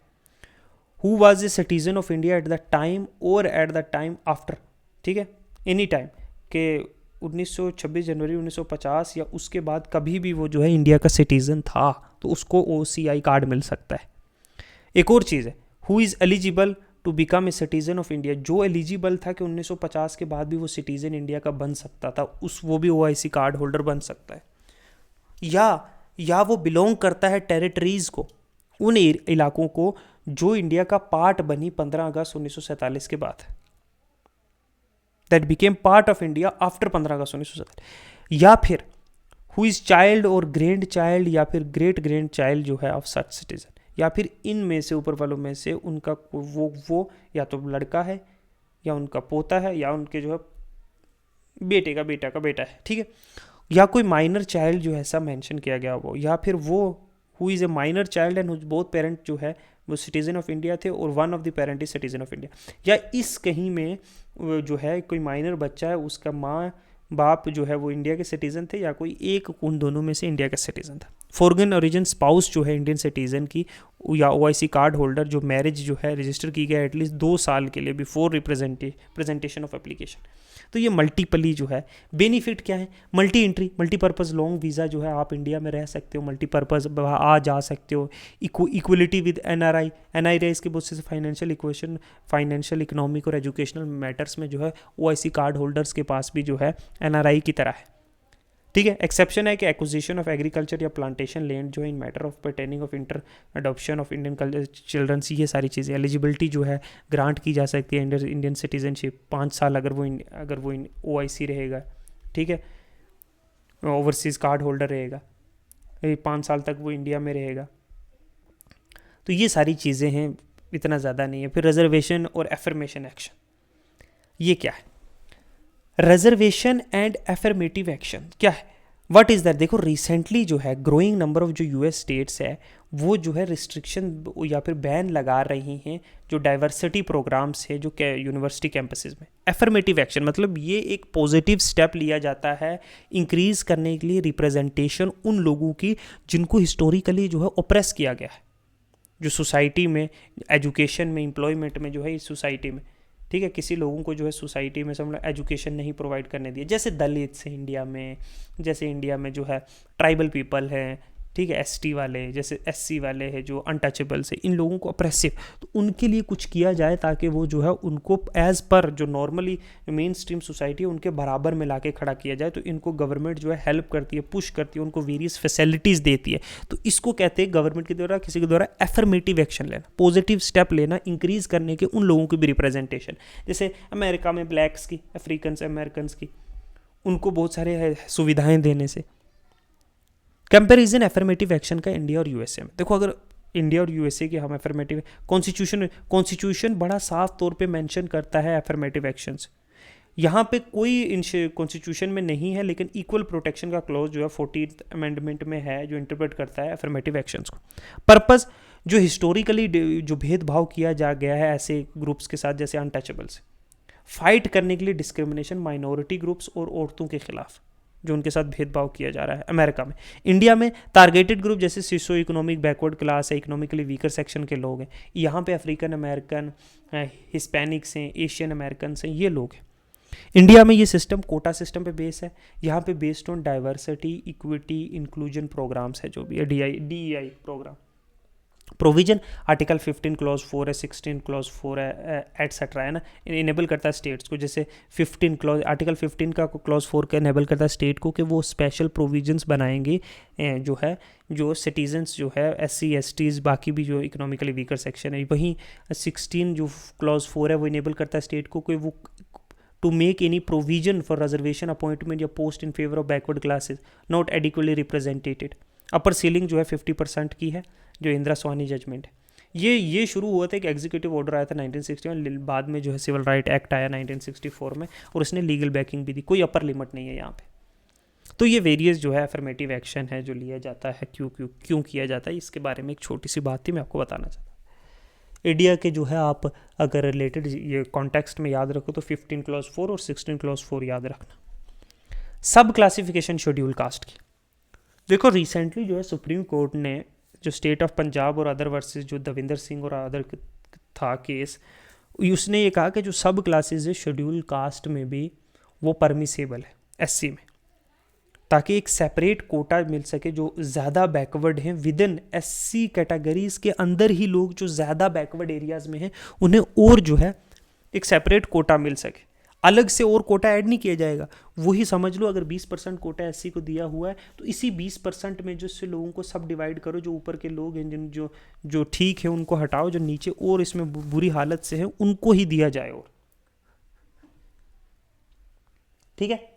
who was a citizen of India at the time और एट द टाइम आफ्टर, ठीक है, एनी टाइम के 26 जनवरी 1950 या उसके बाद कभी भी वो जो है इंडिया का सिटीजन था तो उसको OCI कार्ड मिल सकता है। एक और चीज़ है, who is eligible to become a citizen of India, जो एलिजिबल था कि 1950 के बाद भी वो सिटीजन इंडिया का बन सकता था, वो भी OIC कार्ड होल्डर बन सकता है, या वो बिलोंग करता है टेरिटरीज को, उन इलाकों को जो इंडिया का पार्ट बनी 15 अगस्त 1947 के बाद, that became part of India after 15 August 1947, या फिर हु इज़ चाइल्ड और ग्रैंड चाइल्ड या फिर ग्रेट ग्रैंड चाइल्ड जो है ऑफ सच सिटीजन, या फिर इन में से ऊपर वालों में से उनका वो या तो लड़का है या उनका पोता है या उनके जो है बेटे का बेटा है, ठीक है, या कोई माइनर चाइल्ड जो है ऐसा मेंशन किया गया वो, या फिर वो who is a minor child and both parent जो है वो सिटीजन ऑफ इंडिया थे और one of the parent is citizen of India, या इस कहीं में जो है कोई माइनर बच्चा है उसका माँ बाप जो है वो इंडिया के सिटीज़न थे या कोई एक उन दोनों में से इंडिया का सिटीज़न था। फॉरेन ओरिजिन स्पाउस जो है इंडियन सिटीज़न की या OIC कार्ड होल्डर जो मैरिज जो है रजिस्टर की गया एटलीस्ट 2 साल के लिए बिफोर प्रेजेंटेशन ऑफ एप्लीकेशन। तो ये मल्टीपली जो है बेनिफिट क्या है, multi entry multipurpose long visa जो है, आप इंडिया में रह सकते हो, मल्टीपर्पज़ आ जा सकते हो, इक्वलिटी विद NRI के बहुत से फाइनेंशियल इकोनॉमिक और एजुकेशनल मैटर्स में जो है OIC कार्ड होल्डर्स के पास भी जो है NRI की तरह है। ठीक है, एक्सेप्शन है कि एक्विजिशन ऑफ एग्रीकल्चर या प्लांटेशन लैंड जो है in matter of pertaining of inter adoption of Indian childrens, ये सारी चीज़ें एलिजिबिलिटी जो है ग्रांट की जा सकती है इंडियन सिटीजनशिप 5 साल अगर वो OIC रहेगा। ठीक है, ओवरसीज़ कार्ड होल्डर रहेगा, 5 साल तक वो इंडिया में रहेगा। तो ये सारी चीज़ें हैं, इतना ज़्यादा नहीं है। फिर रिजर्वेशन और एफर्मेशन एक्शन, ये क्या है? रिजर्वेशन एंड एफर्मेटिव एक्शन क्या है, व्हाट इज़ दैट? देखो रिसेंटली जो है ग्रोइंग नंबर ऑफ जो US स्टेट्स है वो जो है रिस्ट्रिक्शन या फिर बैन लगा रही हैं जो डाइवर्सिटी प्रोग्राम्स है जो यूनिवर्सिटी कैंपसेस में। एफर्मेटिव एक्शन मतलब ये एक पॉजिटिव स्टेप लिया जाता है इंक्रीज़ करने के लिए रिप्रेजेंटेशन उन लोगों की जिनको हिस्टोरिकली जो है ओप्रेस किया गया है, जो सोसाइटी में, एजुकेशन में, एम्प्लॉयमेंट में जो है इस सोसाइटी में। ठीक है, किसी लोगों को जो है सोसाइटी में समझ लो एजुकेशन नहीं प्रोवाइड करने दिया, जैसे दलित्स हैं इंडिया में, जैसे इंडिया में जो है ट्राइबल पीपल हैं, ठीक है, ST वाले, जैसे SC वाले हैं जो अनटचेबल्स है, इन लोगों को अप्रेसिव, तो उनके लिए कुछ किया जाए ताकि वो जो है उनको एज़ पर जो नॉर्मली मेन स्ट्रीम सोसाइटी है उनके बराबर में लाके खड़ा किया जाए। तो इनको गवर्नमेंट जो है हेल्प करती है, पुश करती है, उनको वेरियस फैसिलिटीज़ देती है। तो इसको कहते हैं गवर्नमेंट के द्वारा, किसी के द्वारा एफर्मेटिव एक्शन लेना, पॉजिटिव स्टेप लेना, इंक्रीज़ करने के उन लोगों की भी रिप्रेजेंटेशन। जैसे अमेरिका में ब्लैक्स की, अफ्रीकन्स, अमेरिकन्स की, उनको बहुत सारे सुविधाएँ देने से। कंपैरिजन एफर्मेटिव एक्शन का इंडिया और USA में, देखो अगर इंडिया और USA की हम एफर्मेटिव कॉन्स्टिट्यूशन बड़ा साफ तौर पे मेंशन करता है एफर्मेटिव एक्शंस। यहाँ पे कोई कॉन्स्टिट्यूशन में नहीं है, लेकिन इक्वल प्रोटेक्शन का क्लॉज जो है 14th अमेंडमेंट में है जो इंटरप्रेट करता है एफर्मेटिव एक्शंस को। पर्पस जो हिस्टोरिकली जो भेदभाव किया जा गया है ऐसे ग्रुप्स के साथ जैसे अनटचेबल्स, फाइट करने के लिए डिस्क्रिमिनेशन माइनॉरिटी ग्रुप्स और औरतों के खिलाफ जो उनके साथ भेदभाव किया जा रहा है अमेरिका में। इंडिया में टारगेटेड ग्रुप जैसे सोशो इकोनॉमिक बैकवर्ड क्लास है, इकोनॉमिकली वीकर सेक्शन के लोग हैं, यहाँ पे अफ्रीकन अमेरिकन, हिस्पैनिक्स हैं, एशियन अमेरिकन हैं, ये लोग हैं। इंडिया में ये सिस्टम कोटा सिस्टम पे बेस है, यहाँ पे based on diversity, equity, inclusion programs है जो भी है, DEI program. Provision article 15 clause 4 है, 16 क्लॉज 4 है, एटसेट्रा है ना, इनेबल करता है स्टेट्स को। जैसे 15 क्लॉज, आर्टिकल 15 का क्लॉज 4 का इनेबल करता है स्टेट को कि वो स्पेशल प्रोविजंस बनाएंगे जो है, जो सिटीजन्स जो है SC STs बाकी भी जो इकोनॉमिकली वीकर सेक्शन है। वहीं 16 जो क्लॉज 4 है वो इनेबल करता है स्टेट को कि वो to make any provision for reservation, appointment या post in favour of backward classes not adequately represented. Upper ceiling जो है 50% की है, जो इंदिरा स्वानी जजमेंट है। ये शुरू हुआ था, एक एग्जीक्यूटिव ऑर्डर आया था 1961, बाद में जो है सिविल राइट एक्ट आया 1964 में, और उसने लीगल बैकिंग भी दी। कोई अपर लिमिट नहीं है यहाँ पे। तो ये वेरियस जो है अफर्मेटिव एक्शन है जो लिया जाता है, क्यों किया जाता है, इसके बारे में एक छोटी सी बात थी मैं आपको बताना चाहता हूँ। इंडिया के जो है आप अगर रिलेटेड ये कॉन्टेक्स्ट में याद रखो तो 15 क्लॉज 4 और 16 क्लॉज 4 याद रखना। सब क्लासिफिकेशन शेड्यूल कास्ट की, देखो रिसेंटली जो है सुप्रीम कोर्ट ने जो स्टेट ऑफ पंजाब और अदर वर्सेस जो दविंदर सिंह और अदर था केस, उसने ये कहा कि जो सब क्लासेस है शेड्यूल कास्ट में भी वो परमिसेबल है SC में, ताकि एक सेपरेट कोटा मिल सके जो ज़्यादा बैकवर्ड हैं विद इन SC कैटेगरीज के अंदर ही लोग जो ज़्यादा बैकवर्ड एरियाज़ में हैं उन्हें और जो है एक सेपरेट कोटा मिल सके, अलग से और कोटा ऐड नहीं किया जाएगा। वही समझ लो अगर 20% कोटा SC को दिया हुआ है तो इसी 20% में जो से लोगों को सब डिवाइड करो, जो ऊपर के लोग हैं जिन जो ठीक है उनको हटाओ, जो नीचे और इसमें बुरी हालत से है उनको ही दिया जाए। और ठीक है,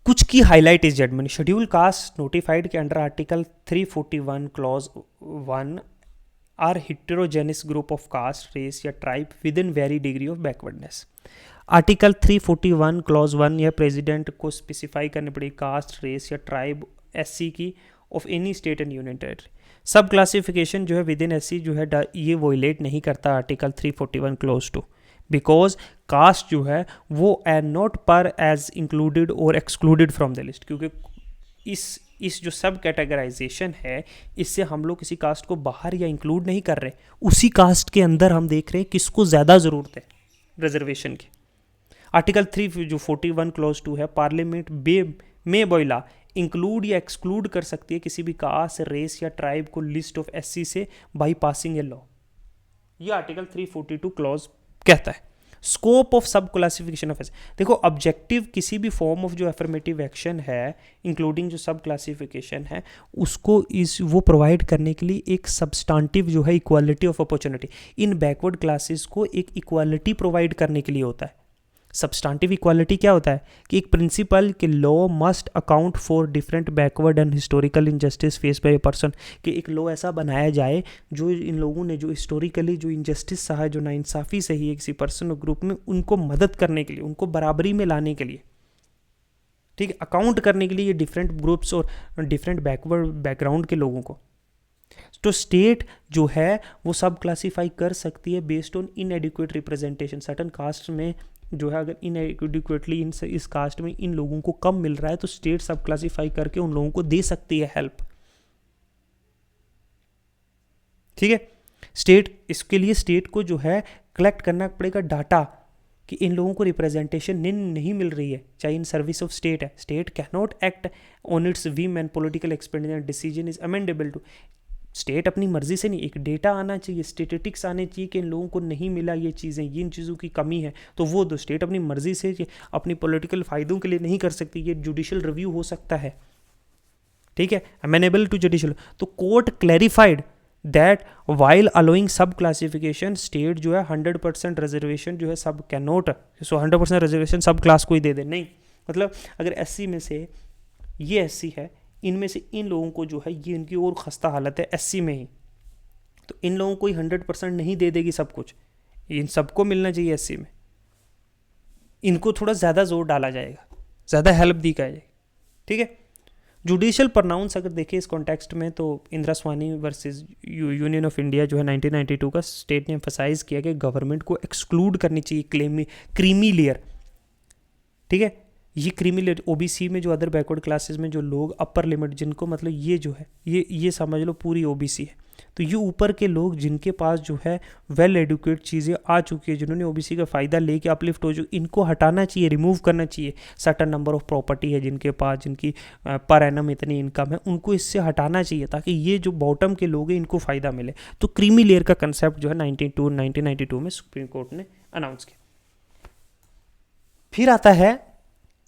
कुछ की highlight is judgment. Schedule caste notified के under article 341 clause 1 are heterogeneous group of caste, race या tribe within very degree of backwardness. Article 341 clause 1 यह प्रेसिडेंट को स्पेसिफाई करनी पड़ेगी कास्ट, रेस या ट्राइब SC की of any state and union territory. Sub classification जो है with in SC जो है ये वोलेट नहीं करता आर्टिकल 341 क्लॉज 2, बिकॉज कास्ट जो है वो एंड नॉट पर एज इंक्लूडेड और एक्सक्लूडेड फ्रॉम द लिस्ट, क्योंकि इस इस जो सब कैटेगराइजेशन है, इससे हम लोग किसी कास्ट को बाहर या इंक्लूड नहीं कर रहे, उसी कास्ट के अंदर हम देख रहे हैं किसको ज़्यादा ज़रूरत है रिजर्वेशन की। आर्टिकल 3 जो 41 क्लॉज 2 है, पार्लियामेंट में बोला इंक्लूड या एक्सक्लूड कर सकती है किसी भी कास्ट, रेस या ट्राइब को लिस्ट ऑफ एससी से बाई पासिंग ए लॉ। ये आर्टिकल 342 क्लॉज कहता है। स्कोप ऑफ सब क्लासिफिकेशन ऑफ एस, देखो ऑब्जेक्टिव किसी भी फॉर्म ऑफ जो एफर्मेटिव एक्शन है इंक्लूडिंग जो सब क्लासिफिकेशन है उसको वो प्रोवाइड करने के लिए एक सब्सटेंटिव जो है equality of opportunity, in backward classes को एक इक्वालिटी प्रोवाइड करने के लिए होता है। सब्सटेंटिव इक्वालिटी क्या होता है कि एक प्रिंसिपल कि law must account for different backward and historical injustice face by a person, कि एक लॉ ऐसा बनाया जाए जो इन लोगों ने जो हिस्टोरिकली जो इनजस्टिस सहा है, जो नाइंसाफ़ी सही है किसी पर्सन और ग्रुप में, उनको मदद करने के लिए, उनको बराबरी में लाने के लिए, ठीक है, अकाउंट करने के लिए ये डिफरेंट ग्रुप्स और डिफरेंट बैकवर्ड बैकग्राउंड के लोगों को। तो स्टेट जो है वो सब क्लासीफाई कर सकती है based on inadequate representation. Certain caste में जो है अगर इनएडिक्वेटली इस कास्ट में इन लोगों को कम मिल रहा है तो स्टेट सब क्लासीफाई करके उन लोगों को दे सकती है हेल्प, ठीक है। स्टेट, इसके लिए स्टेट को जो है कलेक्ट करना पड़ेगा डाटा कि इन लोगों को रिप्रेजेंटेशन नहीं मिल रही है, चाहे इन सर्विस ऑफ स्टेट है। State can not act on its whim and political expenditure decision is amendable to. State अपनी मर्जी से नहीं, एक डेटा आना चाहिए, स्टेटिस्टिक्स आने चाहिए कि इन लोगों को नहीं मिला ये चीज़ें, ये इन चीज़ों की कमी है, तो वो तो स्टेट अपनी मर्जी से अपनी पॉलिटिकल फ़ायदों के लिए नहीं कर सकती। ये जुडिशल रिव्यू हो सकता है, ठीक है, अमेनेबल टू जुडिशल। तो court clarified that while allowing सब क्लासिफिकेशन स्टेट जो है 100% रिजर्वेशन जो है सब कैन नॉट, सो 100% रिजर्वेशन सब क्लास को ही दे दे, नहीं। मतलब अगर एससी में से ये एससी है, इनमें से इन लोगों को जो है ये इनकी और खस्ता हालत है एससी में ही, तो इन लोगों को ही 100% नहीं दे देगी सब कुछ, इन सबको मिलना चाहिए एससी में। इनको थोड़ा ज़्यादा जोर डाला जाएगा, ज़्यादा हेल्प दी जाएगी, ठीक है। जुडिशियल प्रोनाउंस अगर देखें इस कॉन्टेक्स्ट में तो इंदिरा स्वामी वर्सेस यूनियन ऑफ इंडिया जो है 1992 का, स्टेट ने एम्फसाइज किया कि गवर्नमेंट को एक्सक्लूड करनी चाहिए क्रीमी लेयर, ठीक है। ये क्रीमी लेयर ओबीसी में जो अदर बैकवर्ड क्लासेस में जो लोग अपर लिमिट जिनको मतलब ये जो है ये समझ लो पूरी ओबीसी है, तो ये ऊपर के लोग जिनके पास जो है वेल एडुकेट चीज़ें आ चुकी है, जिन्होंने ओबीसी का फ़ायदा लेके अपलिफ्ट हो चुकी, इनको हटाना चाहिए, रिमूव करना चाहिए। सर्टन नंबर ऑफ प्रॉपर्टी है जिनके पास, जिनकी पर एनम इतनी इनकम है, उनको इससे हटाना चाहिए ताकि ये जो बॉटम के लोग हैं इनको फ़ायदा मिले। तो क्रीमी लेयर का कंसेप्ट जो है 1992 में सुप्रीम कोर्ट ने अनाउंस किया। फिर आता है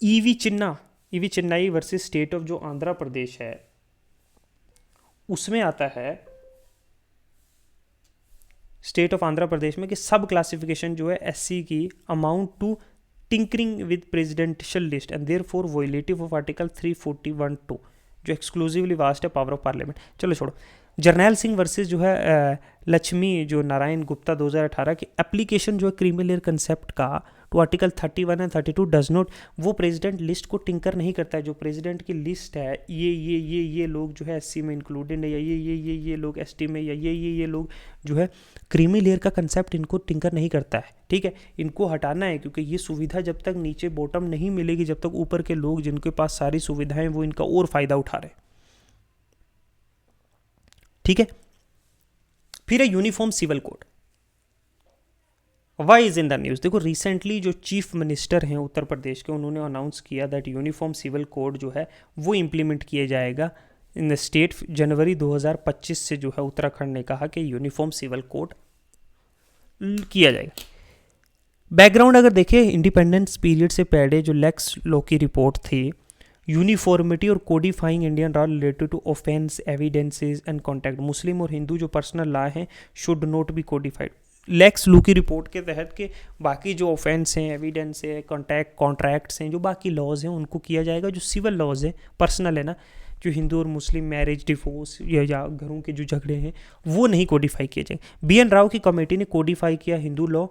ईवी चिन्नाई वर्सेस स्टेट ऑफ जो आंध्र प्रदेश है, उसमें आता है स्टेट ऑफ आंध्र प्रदेश में कि सब क्लासिफिकेशन जो है एससी की amount to tinkering with presidential list and therefore violative of article 341(2) जो एक्सक्लूसिवली वास्ट है पावर ऑफ पार्लियामेंट। चलो छोड़ो। जर्नैल सिंह वर्सेस जो है लक्ष्मी जो नारायण गुप्ता 2018 की एप्लीकेशन जो है क्रीमी लेयर कंसेप्ट का तो आर्टिकल 31 एंड 32 डज नॉट, वो प्रेसिडेंट लिस्ट को टिंकर नहीं करता है। जो प्रेसिडेंट की लिस्ट है ये लोग जो है एससी में इंक्लूडेड है, या ये लोग एसटी में, या ये लोग जो है, क्रीमी लेयर का कंसेप्ट इनको टिंकर नहीं करता है, ठीक है। इनको हटाना है क्योंकि ये सुविधा जब तक नीचे बॉटम नहीं मिलेगी, जब तक ऊपर के लोग जिनके पास सारी सुविधाएं वो इनका और फायदा उठा रहे, ठीक है। फिर है uniform civil code. Why is in the news, देखो रिसेंटली जो चीफ मिनिस्टर हैं उत्तर प्रदेश के, उन्होंने अनाउंस किया दैट यूनिफॉर्म सिविल कोड जो है वो इम्प्लीमेंट किया जाएगा इन द स्टेट। जनवरी 2025 से जो है उत्तराखंड ने कहा कि यूनिफॉर्म सिविल कोड किया जाएगा। बैकग्राउंड अगर देखें, इंडिपेंडेंस पीरियड से पहले जो लेक्स लॉ की रिपोर्ट थी, यूनिफॉर्मिटी और codifying Indian law related to offence evidences and contact, Muslim और हिंदू जो पर्सनल लॉ हैं should not be codified. Lex loci की रिपोर्ट के तहत के बाकी जो ऑफेंस हैं, एविडेंस है, कॉन्ट्रैक्ट्स हैं, जो बाकी लॉज हैं उनको किया जाएगा। जो सिविल लॉज है पर्सनल है ना, जो हिंदू और मुस्लिम मैरिज, डिवोर्स या घरों के जो झगड़े हैं वो नहीं कोडिफाई किए जाएंगे। BN राव की कमेटी ने कोडिफाई किया हिंदू लॉ,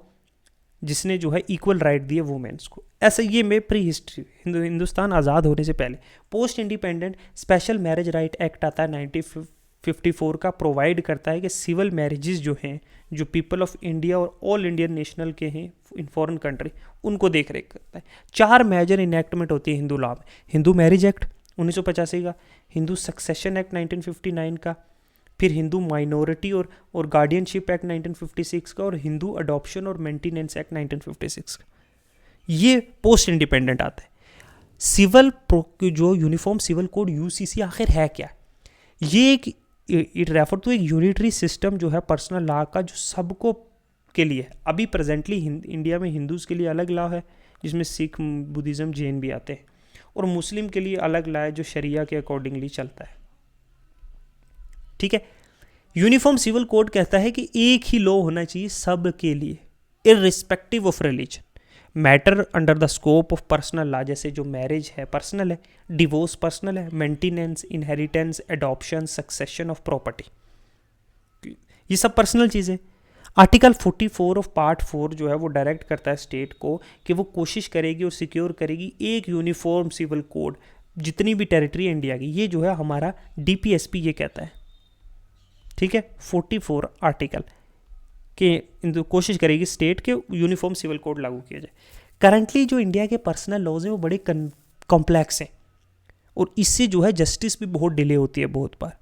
जिसने जो है इक्वल राइट दिए वुमेन्स को। ऐसा ये में प्री हिस्ट्री हिंदुस्तान आज़ाद होने से पहले। Post independent special marriage right act आता है 1954 का, प्रोवाइड करता है कि सिविल मैरिजेस जो हैं, जो पीपल ऑफ इंडिया और ऑल इंडियन नेशनल के हैं इन फॉरेन कंट्री, उनको देख रेख करता है। 4 मेजर इनेक्टमेंट होती है हिंदू लॉ में: हिंदू मैरिज एक्ट, 1985 का, हिंदू सक्सेशन एक्ट 1959 का, फिर हिंदू माइनॉरिटी और गार्डियनशिप एक्ट 1956 का, और हिंदू अडॉप्शन और मेंटेनेंस एक्ट 1956 का। ये पोस्ट इंडिपेंडेंट आता है। सिविल जो यूनिफॉर्म सिविल कोड यूसीसी आखिर है क्या? ये एक इट रेफर टू एक यूनिटरी सिस्टम जो है पर्सनल लॉ का, जो सबको के लिए। अभी प्रेजेंटली इंडिया में हिंदूज़ के लिए अलग लॉ है जिसमें सिख, बुद्धिज़्म, जैन भी आते हैं, और मुस्लिम के लिए अलग लॉ है जो शरिया के अकॉर्डिंगली चलता है। ठीक है। यूनिफॉर्म सिविल कोड कहता है कि एक ही लॉ होना चाहिए सब के लिए, irrespective of religion, matter under the scope of personal law. जैसे जो मैरिज है पर्सनल है, डिवोर्स पर्सनल है, maintenance, inheritance, adoption, succession of property, ये सब पर्सनल चीज़ें। आर्टिकल 44 ऑफ पार्ट 4 जो है वो डायरेक्ट करता है स्टेट को कि वो कोशिश करेगी और सिक्योर करेगी एक यूनिफॉर्म सिविल कोड जितनी भी टेरिटरी इंडिया की। ये जो है हमारा डीपीएसपी ये कहता है। ठीक है, 44 आर्टिकल के कोशिश करेगी स्टेट के यूनिफॉर्म सिविल कोड लागू किया जाए। करंटली जो इंडिया के पर्सनल लॉज हैं वो बड़े कॉम्प्लेक्स हैं, और इससे जो है जस्टिस भी बहुत डिले होती है बहुत बार।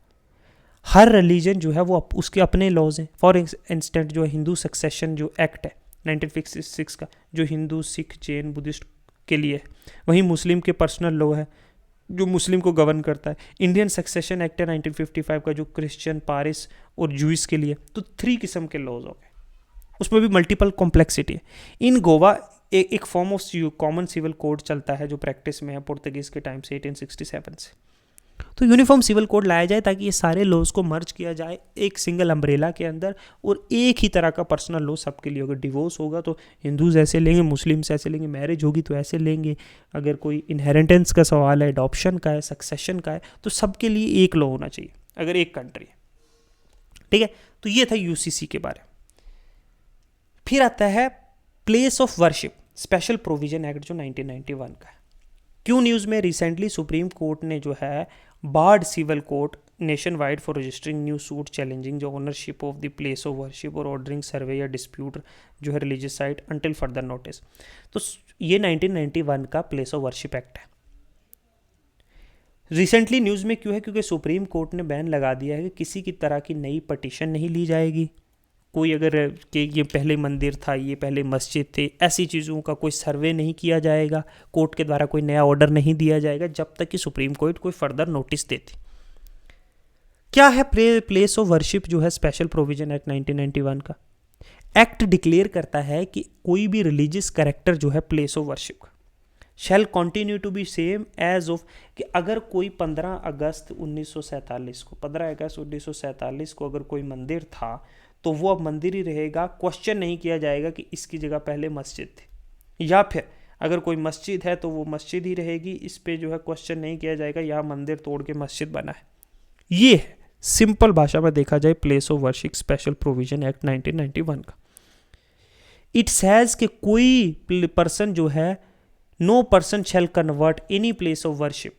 हर रिलीजन जो है वो उसके अपने लॉज हैं। फॉर इंस्टेंट जो है हिंदू सक्सेशन जो एक्ट है 1956 का, जो हिंदू, सिख, जैन, बुद्धिस्ट के लिए है, वहीं मुस्लिम के पर्सनल लॉ है जो मुस्लिम को गवर्न करता है। इंडियन सक्सेशन एक्ट है 1955 का जो क्रिश्चियन, पारिस और जूइस के लिए। तो 3 किस्म के लॉज हो गए, उसमें भी मल्टीपल कॉम्प्लेक्सिटी है। इन गोवा एक form of common civil code चलता है जो प्रैक्टिस में है पोर्तुगीज़ के टाइम से 1867 से। तो यूनिफॉर्म सिविल कोड लाया जाए ताकि ये सारे लॉज को मर्ज किया जाए एक सिंगल अम्ब्रेला के अंदर, और एक ही तरह का पर्सनल लॉ सबके लिए होगा। डिवोर्स होगा तो हिंदूज ऐसे लेंगे, मुस्लिम्स ऐसे लेंगे, मैरिज होगी तो ऐसे लेंगे, अगर कोई इनहेरिटेंस का सवाल है, अडॉप्शन का है, सक्सेशन का है, तो सबके लिए एक लॉ होना चाहिए अगर एक कंट्री है। ठीक है, तो ये था यूसीसी के बारे में। फिर आता है place of worship special provision act जो 1991 का है। क्यों न्यूज़ में रिसेंटली सुप्रीम कोर्ट ने जो है barred civil court nationwide for registering new suit challenging जो ownership of the place of worship और ऑर्डरिंग सर्वे या डिस्प्यूट जो है religious site until further notice. तो ये 1991 का प्लेस ऑफ वर्शिप एक्ट है। रिसेंटली न्यूज़ में क्यों है? क्योंकि सुप्रीम कोर्ट ने बैन लगा दिया है कि किसी की तरह की नई पटिशन नहीं ली जाएगी। कोई अगर कि ये पहले मंदिर था, ये पहले मस्जिद थे, ऐसी चीज़ों का कोई सर्वे नहीं किया जाएगा, कोर्ट के द्वारा कोई नया ऑर्डर नहीं दिया जाएगा जब तक कि सुप्रीम कोर्ट कोई फर्दर नोटिस देती। क्या है प्लेस ऑफ वर्शिप जो है स्पेशल प्रोविजन एक्ट 1991 का? एक्ट डिक्लेयर करता है कि कोई भी रिलीजियस कैरेक्टर जो है प्लेस ऑफ वर्शिप का shall continue to be same as of, कि अगर कोई 15 अगस्त 1947 को अगर कोई मंदिर था तो वो अब मंदिर ही रहेगा। क्वेश्चन नहीं किया जाएगा कि इसकी जगह पहले मस्जिद थी, या फिर अगर कोई मस्जिद है तो वो मस्जिद ही रहेगी, इस पे जो है क्वेश्चन नहीं किया जाएगा यहाँ मंदिर तोड़ के मस्जिद बना है। ये है सिंपल भाषा में देखा जाए place of worship special provision act 1991 का। इट सेज कि कोई पर्सन जो है no person shall convert any place of worship,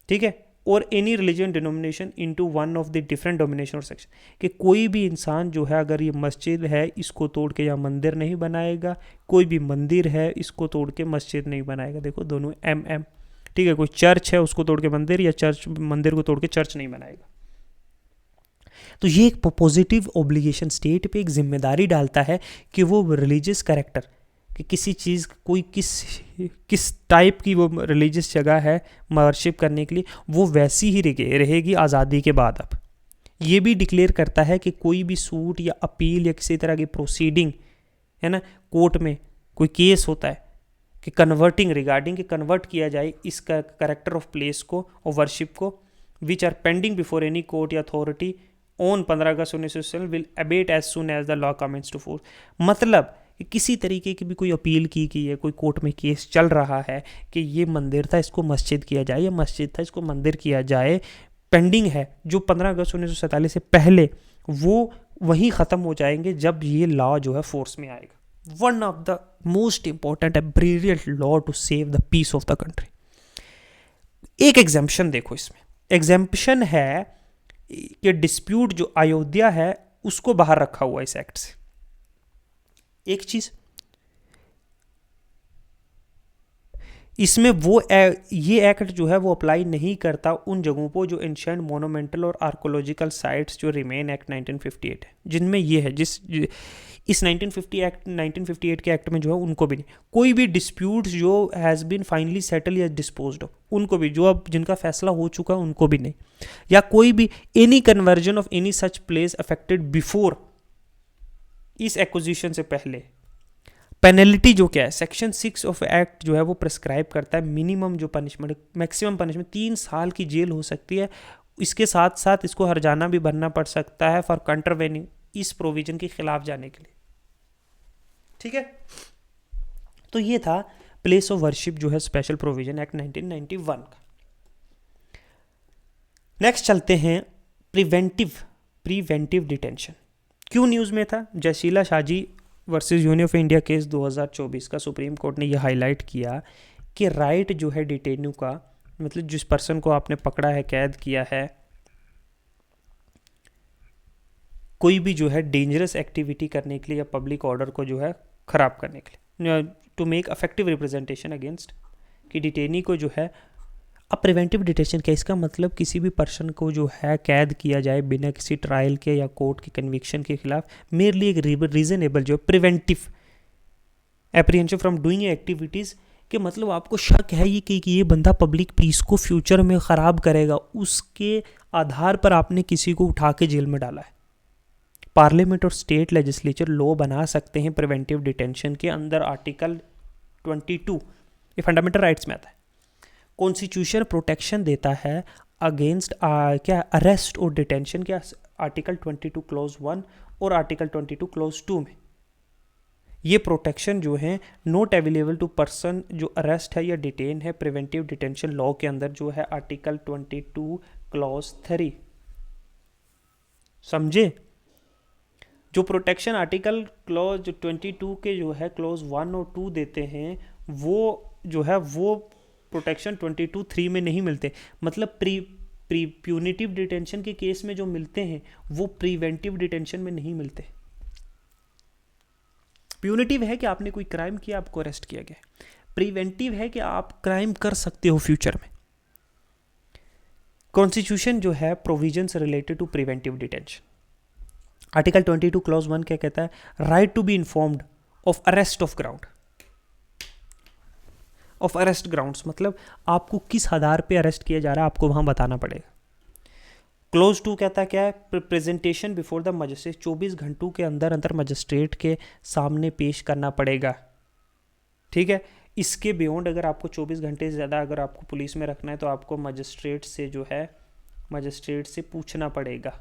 ठीक है, और any religion denomination into one of the different domination और सेक्शन, कि कोई भी इंसान जो है अगर ये मस्जिद है इसको तोड़ के यहाँ मंदिर नहीं बनाएगा, कोई भी मंदिर है इसको तोड़ के मस्जिद नहीं बनाएगा। देखो दोनों एम, ठीक है, कोई चर्च है उसको तोड़ के मंदिर, या चर्च मंदिर को तोड़ के चर्च नहीं बनाएगा। तो ये एक पॉजिटिव ऑब्लिगेशन स्टेट पे एक जिम्मेदारी डालता है कि वो रिलीजियस कैरेक्टर कि किसी चीज़ कोई किस टाइप की वो रिलीजियस जगह है वर्शिप करने के लिए, वो वैसी ही रहेगी आज़ादी के बाद। अब ये भी डिक्लेयर करता है कि कोई भी सूट या अपील या किसी तरह की प्रोसीडिंग है ना, कोर्ट में कोई केस होता है कि कन्वर्टिंग रिगार्डिंग कि कन्वर्ट किया जाए इस कैरेक्टर ऑफ प्लेस को और वर्शिप को, which are pending before any court या authority on 15 August 1947 will abate as soon as the law commence to force. मतलब किसी तरीके की भी कोई अपील की है, कोई कोर्ट में केस चल रहा है कि ये मंदिर था इसको मस्जिद किया जाए, या मस्जिद था इसको मंदिर किया जाए, पेंडिंग है जो 15 अगस्त 1947 से पहले, वो वहीं ख़त्म हो जाएंगे जब ये लॉ जो है फोर्स में आएगा। One of the most important है brilliant law to save the peace of the country. एक एग्जाम्पशन देखो, इसमें एग्जाम्पशन है कि डिस्प्यूट जो अयोध्या है उसको बाहर रखा हुआ इस एक्ट से। एक चीज इसमें ये एक्ट जो है वो अप्लाई नहीं करता उन जगहों पर जो एंशिएंट मोनूमेंटल और आर्कोलॉजिकल साइट्स जो रिमेन एक्ट 1958 है, जिनमें ये है इस 1958 के एक्ट में जो है उनको भी नहीं, कोई भी डिस्प्यूट जो हैज़ बीन फाइनली सेटल या डिस्पोज्ड ऑफ उनको भी, जो अब जिनका फैसला हो चुका है उनको भी नहीं, या कोई भी any conversion of any such place affected before, इस एक्विजिशन से पहले। पेनल्टी जो क्या है, सेक्शन 6 ऑफ एक्ट जो है वो प्रिस्क्राइब करता है मिनिमम जो पनिशमेंट, मैक्सिमम पनिशमेंट 3 साल की जेल हो सकती है, इसके साथ साथ इसको हर्जाना भी भरना पड़ सकता है फॉर कंट्रावेनिंग, इस प्रोविजन के खिलाफ जाने के लिए। ठीक है, तो ये था प्लेस ऑफ वर्शिप जो है स्पेशल प्रोविजन एक्ट 1991 का। नेक्स्ट चलते हैं प्रिवेंटिव डिटेंशन। क्यों न्यूज़ में था? Jayasheela Shaji versus union of India case 2024 का सुप्रीम कोर्ट ने यह हाईलाइट किया कि राइट जो है डिटेन्यू का, मतलब जिस पर्सन को आपने पकड़ा है, कैद किया है, कोई भी जो है डेंजरस एक्टिविटी करने के लिए या पब्लिक ऑर्डर को जो है ख़राब करने के लिए, to make affective representation against, कि डिटेनी को जो है, अब प्रिवेंटिव डिटेंशन क्या, इसका मतलब किसी भी पर्सन को जो है कैद किया जाए बिना किसी ट्रायल के या कोर्ट के कन्विक्शन के खिलाफ, मेरली एक रीजनेबल जो preventive apprehension from doing activities, के मतलब आपको शक है ये कि ये बंदा पब्लिक पीस को फ्यूचर में ख़राब करेगा, उसके आधार पर आपने किसी को उठा के जेल में डाला है। पार्लियामेंट और स्टेट लेजिस्लेचर लॉ बना सकते हैं प्रिवेंटिव डिटेंशन के अंदर। आर्टिकल 22 ये फंडामेंटल राइट्स में आता है। कॉन्स्टिट्यूशन प्रोटेक्शन देता है अगेंस्ट क्या अरेस्ट और डिटेंशन, क्या आर्टिकल 22 क्लॉज 1 और आर्टिकल 22 क्लॉज 2 में ये प्रोटेक्शन जो है नॉट अवेलेबल टू पर्सन जो अरेस्ट है या डिटेन है प्रिवेंटिव डिटेंशन लॉ के अंदर, जो है आर्टिकल 22 क्लॉज 3। समझे? जो प्रोटेक्शन आर्टिकल क्लॉज 22 के जो है क्लॉज 1 और 2 देते हैं, वो जो है वो प्रोटेक्शन 22(3) में नहीं मिलते। मतलब प्यूनिटिव डिटेंशन के केस में जो मिलते हैं वो प्रिवेंटिव डिटेंशन में नहीं मिलते। प्यूनिटिव है कि आपने कोई क्राइम किया, आपको अरेस्ट किया गया, प्रिवेंटिव है कि आप क्राइम कर सकते हो फ्यूचर में। कॉन्स्टिट्यूशन जो है provisions related to preventive detention, article 22 clause 1 क्या कहता है? Right to be informed of arrest of ground, of arrest grounds, मतलब आपको किस आधार पे अरेस्ट किया जा रहा है आपको वहां बताना पड़ेगा। क्लोज 2 कहता है क्या है? प्रेजेंटेशन बिफोर द मजिस्ट्रेट, 24 घंटों के अंदर अंदर मजिस्ट्रेट के सामने पेश करना पड़ेगा। ठीक है, इसके बियॉन्ड अगर आपको 24 घंटे से ज़्यादा अगर आपको पुलिस में रखना है तो आपको मजिस्ट्रेट से जो है मजिस्ट्रेट से पूछना पड़ेगा।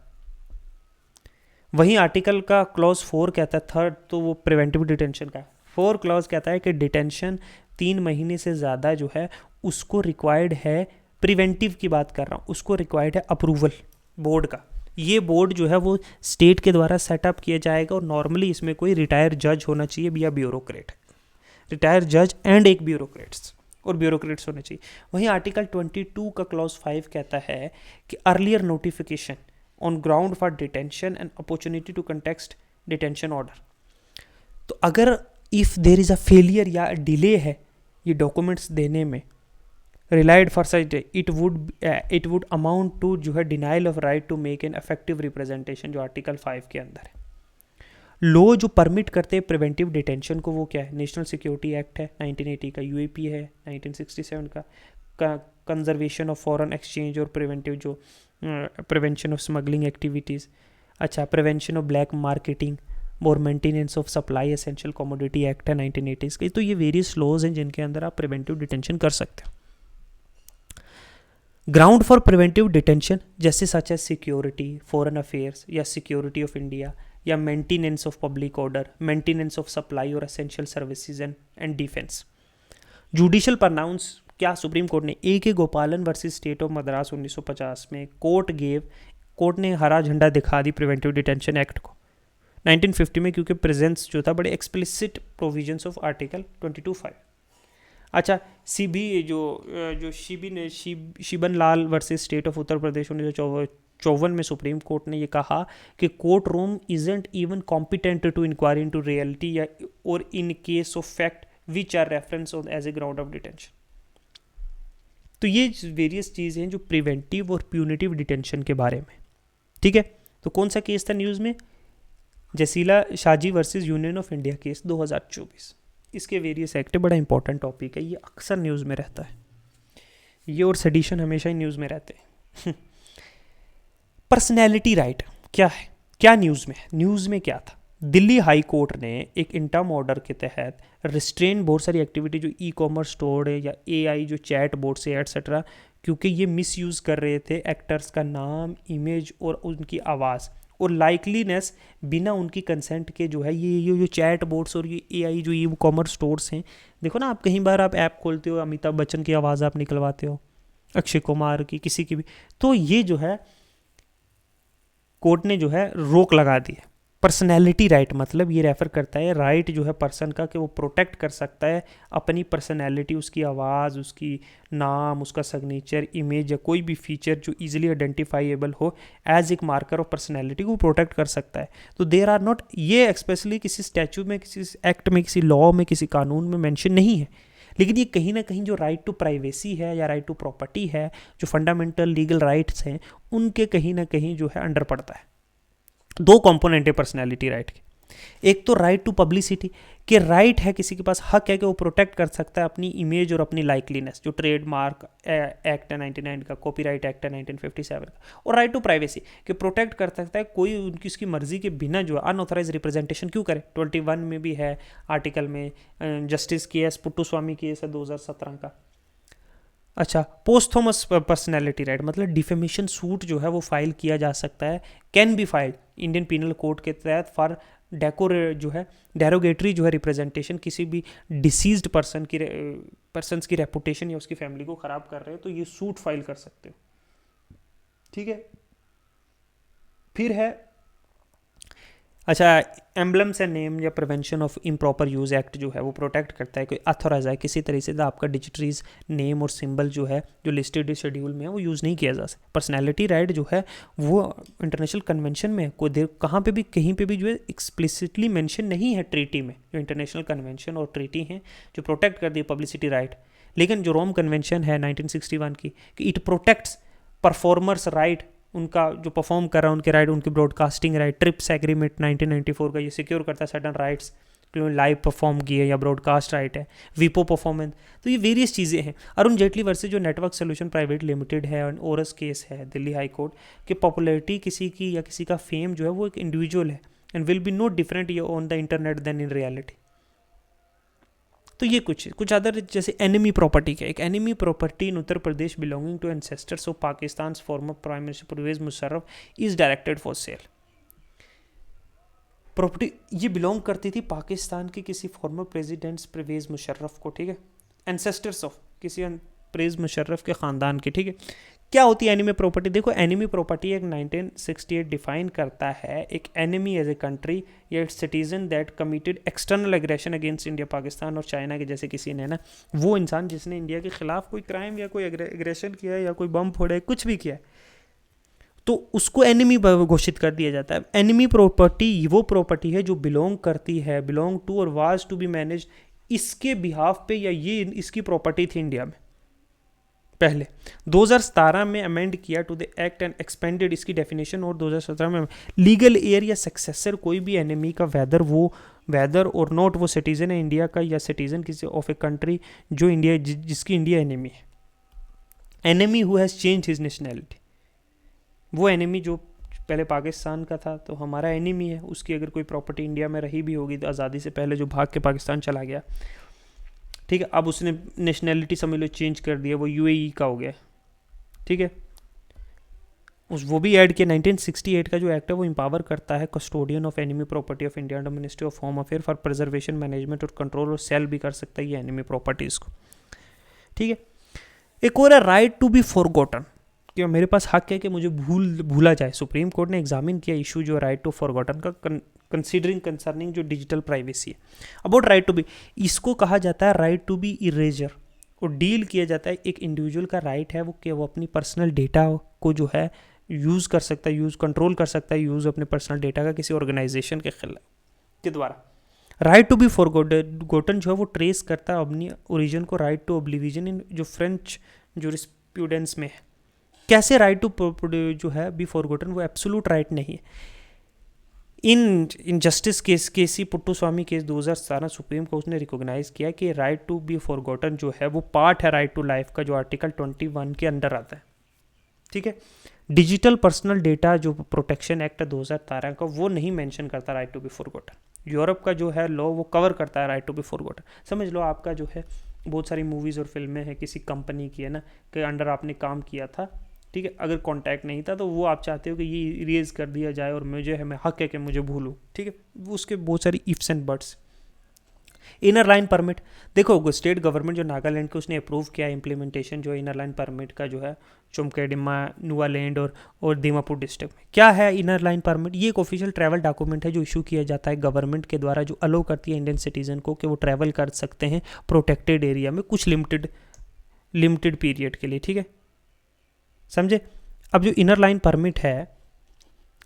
वहीं आर्टिकल का क्लॉज 4 कहता है, थर्ड तो वो प्रिवेंटिव डिटेंशन का 4 क्लॉज कहता है कि डिटेंशन 3 महीने से ज़्यादा जो है उसको रिक्वायर्ड है, प्रिवेंटिव की बात कर रहा हूँ, उसको रिक्वायर्ड है अप्रूवल बोर्ड का। ये बोर्ड जो है वो स्टेट के द्वारा सेटअप किया जाएगा और नॉर्मली इसमें कोई रिटायर्ड जज होना चाहिए या ब्यूरोक्रेट, रिटायर्ड जज एंड एक ब्यूरोक्रेट्स होने चाहिए। वहीं आर्टिकल 22 का क्लॉज 5 कहता है कि earlier notification on ground for detention and opportunity to context detention order. तो अगर if there is a failure या डिले है ये डॉक्यूमेंट्स देने में, relied for such day, it would amount to जो है denial of right to make an effective representation, जो आर्टिकल 5 के अंदर है। लॉ जो परमिट करते हैं प्रिवेंटिव डिटेंशन को वो क्या है? नेशनल सिक्योरिटी एक्ट है 1980 का, यूएपी है 1967 का, कंजर्वेशन ऑफ फॉरेन एक्सचेंज और प्रिवेंटिव जो प्रिवेंशन ऑफ स्मगलिंग एक्टिविटीज़, अच्छा प्रिवेंशन ऑफ ब्लैक मार्केटिंग और maintenance of supply essential commodity act है 1980 का। तो ये वेरियस लॉज हैं जिनके अंदर आप प्रिवेंटिव डिटेंशन कर सकते हो। ग्राउंड फॉर प्रिवेंटिव डिटेंशन जैसे such as security, foreign affairs या सिक्योरिटी ऑफ इंडिया या maintenance of public order, maintenance of supply और essential services and defence. Judicial pronounce क्या सुप्रीम कोर्ट ने ए के गोपालन वर्सेस स्टेट ऑफ मद्रास 1950 में कोर्ट ने हरा झंडा दिखा दी प्रिवेंटिव डिटेंशन एक्ट को 1950 में, क्योंकि प्रेजेंस जो था बड़े एक्सप्लिसिट प्रोविजंस ऑफ आर्टिकल 22(5). अच्छा, जो Shiban Lal versus state of Uttar Pradesh 1954 में सुप्रीम कोर्ट ने ये कहा कि court room isn't even competent to inquiry into reality या और in case of fact which are reference on as a ground of detention. तो ये वेरियस चीज़ें हैं जो प्रिवेंटिव और प्यूनिटिव डिटेंशन के बारे में, ठीक है। तो कौन सा केस था न्यूज़ में? Jaseela Shaji versus union of India case 2024। इसके वेरियस एक्ट, बड़ा इंपॉर्टेंट टॉपिक है, ये अक्सर न्यूज़ में रहता है, ये और सेडिशन हमेशा ही न्यूज़ में रहते हैं। पर्सनैलिटी राइट क्या है, क्या न्यूज़ में है? न्यूज़ में क्या था? दिल्ली हाई कोर्ट ने एक इंटर्म ऑर्डर के तहत रिस्ट्रेन बहुत सारी एक्टिविटी जो ई कॉमर्स स्टोर है या एआई जो चैट बोर्ड से एटसेट्रा, क्योंकि ये मिसयूज़ कर रहे थे एक्टर्स का नाम, इमेज और उनकी आवाज़ और लाइकलीनेस बिना उनकी कंसेंट के जो है ये जो चैट बोर्ड्स और ये एआई जो ई कॉमर्स स्टोर्स हैं, देखो ना आप कहीं बार आप ऐप खोलते हो, अमिताभ बच्चन की आवाज़ आप निकलवाते हो, अक्षय कुमार की, किसी की भी, तो ये जो है कोर्ट ने जो है रोक लगा दी है। पर्सनैलिटी राइट मतलब ये रेफर करता है राइट जो है पर्सन का कि वो प्रोटेक्ट कर सकता है अपनी पर्सनैलिटी, उसकी आवाज़, उसकी नाम, उसका सिग्नेचर, इमेज या कोई भी फीचर जो इजीली आइडेंटिफाइएबल हो एज एक मार्कर ऑफ पर्सनैलिटी को प्रोटेक्ट कर सकता है। तो देर आर नॉट, ये एक्सपेशली किसी स्टैचू में, किसी एक्ट में, किसी लॉ में, किसी कानून में मेंशन नहीं है, लेकिन ये कहीं ना कहीं जो राइट टू प्राइवेसी है या राइट टू प्रॉपर्टी है, जो फंडामेंटल लीगल राइट्स हैं, उनके कहीं ना कहीं जो है अंडर पड़ता है। दो कंपोनेंट है पर्सनैलिटी राइट के, एक तो राइट टू पब्लिसिटी के राइट है, किसी के पास हक है कि वो प्रोटेक्ट कर सकता है अपनी इमेज और अपनी लाइकलीनेस, जो ट्रेडमार्क एक्ट है 99 का, कॉपीराइट एक्ट है 1957 का, और राइट टू प्राइवेसी कि प्रोटेक्ट कर सकता है कोई उनकी उसकी मर्जी के बिना जो है अनऑथराइज रिप्रेजेंटेशन क्यों करे। 21 में भी है आर्टिकल में, जस्टिस केएस पुट्टुस्वामी केस है 2017 का। अच्छा, पोस्थोमस पर्सनैलिटी राइट मतलब डिफेमेशन सूट जो है वो फाइल किया जा सकता है, can be filed Indian penal code के तहत फॉर जो है डेरोगेटरी जो है रिप्रेजेंटेशन, किसी भी डिसीज्ड पर्सन्स की रेपुटेशन या उसकी फैमिली को ख़राब कर रहे हो तो ये सूट फाइल कर सकते हो, ठीक है। फिर है अच्छा, एम्बलम्स एंड नेम या prevention of improper use act जो है वो प्रोटेक्ट करता है कोई अथोराइज है किसी तरीके से आपका डिजिटरीज नेम और सिंबल जो है जो लिस्टेड शेड्यूल में है वो यूज़ नहीं किया जा सकता। पर्सनैलिटी राइट जो है वो इंटरनेशनल कन्वेंशन में कोई देर कहाँ पे भी कहीं पे भी जो है एक्सप्लिसिटली मेंशन नहीं है ट्रीटी में, जो इंटरनेशनल कन्वेंशन और ट्रीटी हैं जो प्रोटेक्ट कर दी पब्लिसिटी राइट। लेकिन जो रोम कन्वेंशन है 1961 की कि इट प्रोटेक्ट्स परफॉर्मर्स राइट, उनका जो परफॉर्म कर रहा है उनके राइट, उनकी ब्रॉडकास्टिंग राइट, ट्रिप्स एग्रीमेंट 1994 का ये सिक्योर करता है सर्टन राइट्स, लाइव परफॉर्म किए या ब्रॉडकास्ट राइट है, वीपो परफॉर्मेंस, तो ये वेरियस चीज़ें हैं। अरुण जेटली वर्सेस जो नेटवर्क सोल्यूशन प्राइवेट लिमिटेड है और ओरस केस है दिल्ली हाई कोर्ट कि पॉपुलैरिटी किसी की या किसी का फेम जो है वो एक इंडिविजुअल है and will be no different on the internet than in reality. तो ये कुछ अदर जैसे एनिमी प्रॉपर्टी का, एक enemy property in Uttar Pradesh belonging to ancestors of Pakistan former prime minister Pervez Musharraf is directed for sale. Property ये बिलोंग करती थी पाकिस्तान के किसी फॉर्मर प्रेसिडेंट्स परवेज मुशर्रफ को, ठीक है, एंसेस्टर्स ऑफ किसी परवेज मुशर्रफ के ख़ानदान के, ठीक है। क्या होती है एनिमी प्रॉपर्टी? देखो एनिमी प्रॉपर्टी एक 1968 डिफाइन करता है एक एनिमी एज ए कंट्री या it's citizen that committed external aggression against India, Pakistan और चाइना के जैसे किसी ने ना, वो इंसान जिसने इंडिया के खिलाफ कोई क्राइम या कोई एग्रेशन किया है या कोई बम फोड़ा है, कुछ भी किया है, तो उसको एनिमी घोषित कर दिया जाता है। एनिमी प्रॉपर्टी वो प्रॉपर्टी है जो बिलोंग करती है, बिलोंग टू और वाज टू बी मैनेज इसके बिहाफ पे, या ये इसकी प्रॉपर्टी थी इंडिया में। पहले 2017 में अमेंड किया to the act and expanded इसकी डेफिनेशन, और 2017 में लीगल एयर या सक्सेसर कोई भी एनिमी का वेदर और नॉट वो सिटीजन है इंडिया का या सिटीजन किसी ऑफ ए कंट्री जो इंडिया जिसकी इंडिया एनिमी है, enemy who has change his nationality, वो एनिमी जो पहले पाकिस्तान का था तो हमारा एनिमी है, उसकी अगर कोई प्रॉपर्टी इंडिया में रही भी होगी तो आज़ादी से पहले जो भाग के पाकिस्तान चला गया, ठीक है, अब उसने नेशनैलिटी समझ लो चेंज कर दिया, वो यूएई का हो गया, ठीक है, वो भी ऐड किया। 1968 का जो एक्ट है वो इंपावर करता है custodian of enemy property of India under ministry of home affair for preservation management और कंट्रोल, और सेल भी कर सकता है ये एनिमी प्रॉपर्टीज़ को, ठीक है। एक और है राइट टू बी फॉरगॉटन, कि मेरे पास हक है कि मुझे भूला जाए। सुप्रीम कोर्ट ने एग्जामिन किया इशू जो राइट टू फॉरगॉटन का कंसर्निंग जो डिजिटल प्राइवेसी है, अबाउट राइट टू बी, इसको कहा जाता है राइट टू बी इरेजर, और डील किया जाता है एक इंडिविजुअल का राइट है वो कि वो अपनी पर्सनल डेटा को जो है यूज़ कर सकता है, यूज़ कंट्रोल कर सकता है, यूज़ अपने पर्सनल डेटा का किसी ऑर्गेनाइजेशन के खिलाफ के द्वारा। राइट टू बी फॉरगॉटन जो है वो ट्रेस करता है अपनी ओरिजिन को राइट टू ओब्लिविजन इन जो फ्रेंच जूरिस्प्रूडेंस में है। कैसे राइट टू जो है बी फॉरगॉटन, वो एब्सोल्यूट राइट नहीं है। इन जस्टिस केस केसी पुट्टुस्वामी केस 2017 सुप्रीम कोर्ट ने रिकॉग्नाइज किया कि राइट टू बी फॉरगॉटन जो है वो पार्ट है राइट टू लाइफ का, जो आर्टिकल 21 के अंदर आता है। ठीक है, डिजिटल पर्सनल डेटा जो प्रोटेक्शन एक्ट 2013 का, वो नहीं मेंशन करता right to be forgotten. Europe का जो है लॉ वो कवर करता है राइट टू बी फॉरगॉटन। समझ लो आपका जो है बहुत सारी मूवीज़ और फिल्में हैं किसी कंपनी की, है ना, के अंडर आपने काम किया था, ठीक है, अगर कॉन्टैक्ट नहीं था तो वो आप चाहते हो कि ये इरेज कर दिया जाए और मुझे है, मैं हक है कि मुझे भूलूँ, ठीक है, उसके बहुत सारी ifs and buts. Inner line permit, देखो स्टेट गवर्नमेंट जो नागालैंड के उसने अप्रूव किया इम्प्लीमेंटेशन जो इनर लाइन परमिट का जो है चुमकेडिमा, नुआलैंड और दीमापुर डिस्ट्रिक्ट में। क्या है इनर लाइन परमिट? ये एक ऑफिशियल ट्रैवल डॉक्यूमेंट है जो इशू किया जाता है गवर्नमेंट के द्वारा, जो अलो करती है इंडियन सिटीजन को कि वो ट्रैवल कर सकते हैं प्रोटेक्टेड एरिया में कुछ लिमिटेड पीरियड के लिए, ठीक है, समझे। अब जो इनर लाइन परमिट है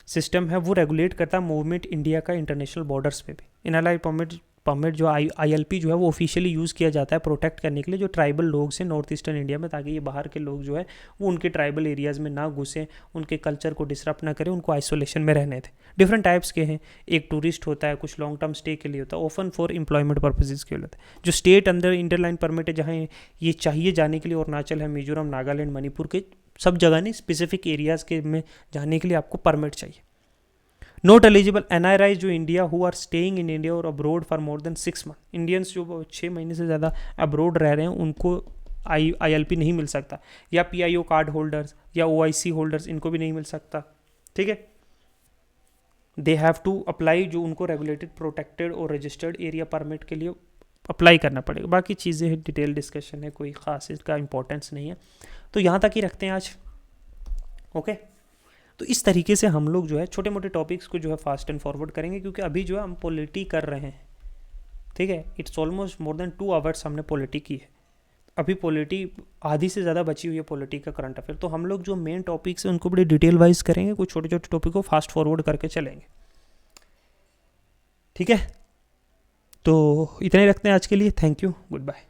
सिस्टम है वो रेगुलेट करता है मूवमेंट इंडिया का इंटरनेशनल बॉर्डर्स पे भी। इनर लाइन परमिट जो ILP जो है वो ऑफिशियली यूज़ किया जाता है प्रोटेक्ट करने के लिए जो ट्राइबल लोग हैं नॉर्थ ईस्टर्न इंडिया में, ताकि ये बाहर के लोग जो है वो उनके ट्राइबल एरियाज़ में ना घुसें, उनके कल्चर को डिसरप्ट ना करें, उनको आइसोलेशन में रहने थे। डिफरेंट टाइप्स के हैं, एक टूरिस्ट होता है, कुछ लॉन्ग टर्म स्टे के लिए होता है, ऑफन फॉर एम्प्लॉयमेंट पर्पजेज़ के लिए होता है। जो स्टेट अंदर इंटर लाइन परमिट है जहाँ ये चाहिए जाने के लिए, अरुणाचल है, मिजोरम, नागालैंड, मणिपुर के सब जगह नहीं, स्पेसिफिक एरियाज़ के में जाने के लिए आपको परमिट चाहिए। नॉट एलिजिबल NRI जो India who are staying in India और abroad for more than 6 month, Indians जो 6 महीने से ज़्यादा अब्रोड रह रहे हैं उनको ILP नहीं मिल सकता, या PIO कार्ड होल्डर्स या OIC होल्डर्स, इनको भी नहीं मिल सकता, ठीक है। दे हैव टू अप्लाई, जो उनको रेगुलेटेड प्रोटेक्टेड और रजिस्टर्ड एरिया परमिट के लिए अप्लाई करना पड़ेगा। बाकी चीज़ें डिटेल डिस्कशन है, कोई ख़ास इसका इंपॉर्टेंस नहीं है, तो यहाँ तक ही रखते हैं आज, ओके। तो इस तरीके से हम लोग जो है छोटे मोटे टॉपिक्स को जो है फास्ट एंड फॉरवर्ड करेंगे, क्योंकि अभी जो है हम पॉलिटी कर रहे हैं, ठीक है। It's almost more than 2 hours हमने पॉलिटी की है, अभी पॉलिटी आधी से ज़्यादा बची हुई है पॉलिटी का करंट अफेयर। तो हम लोग जो मेन टॉपिक्स हैं उनको बड़ी डिटेल वाइज करेंगे, कुछ छोटे छोटे टॉपिक को फास्ट फॉरवर्ड करके चलेंगे, ठीक है। तो इतना ही रखते हैं आज के लिए, थैंक यू, गुड बाय।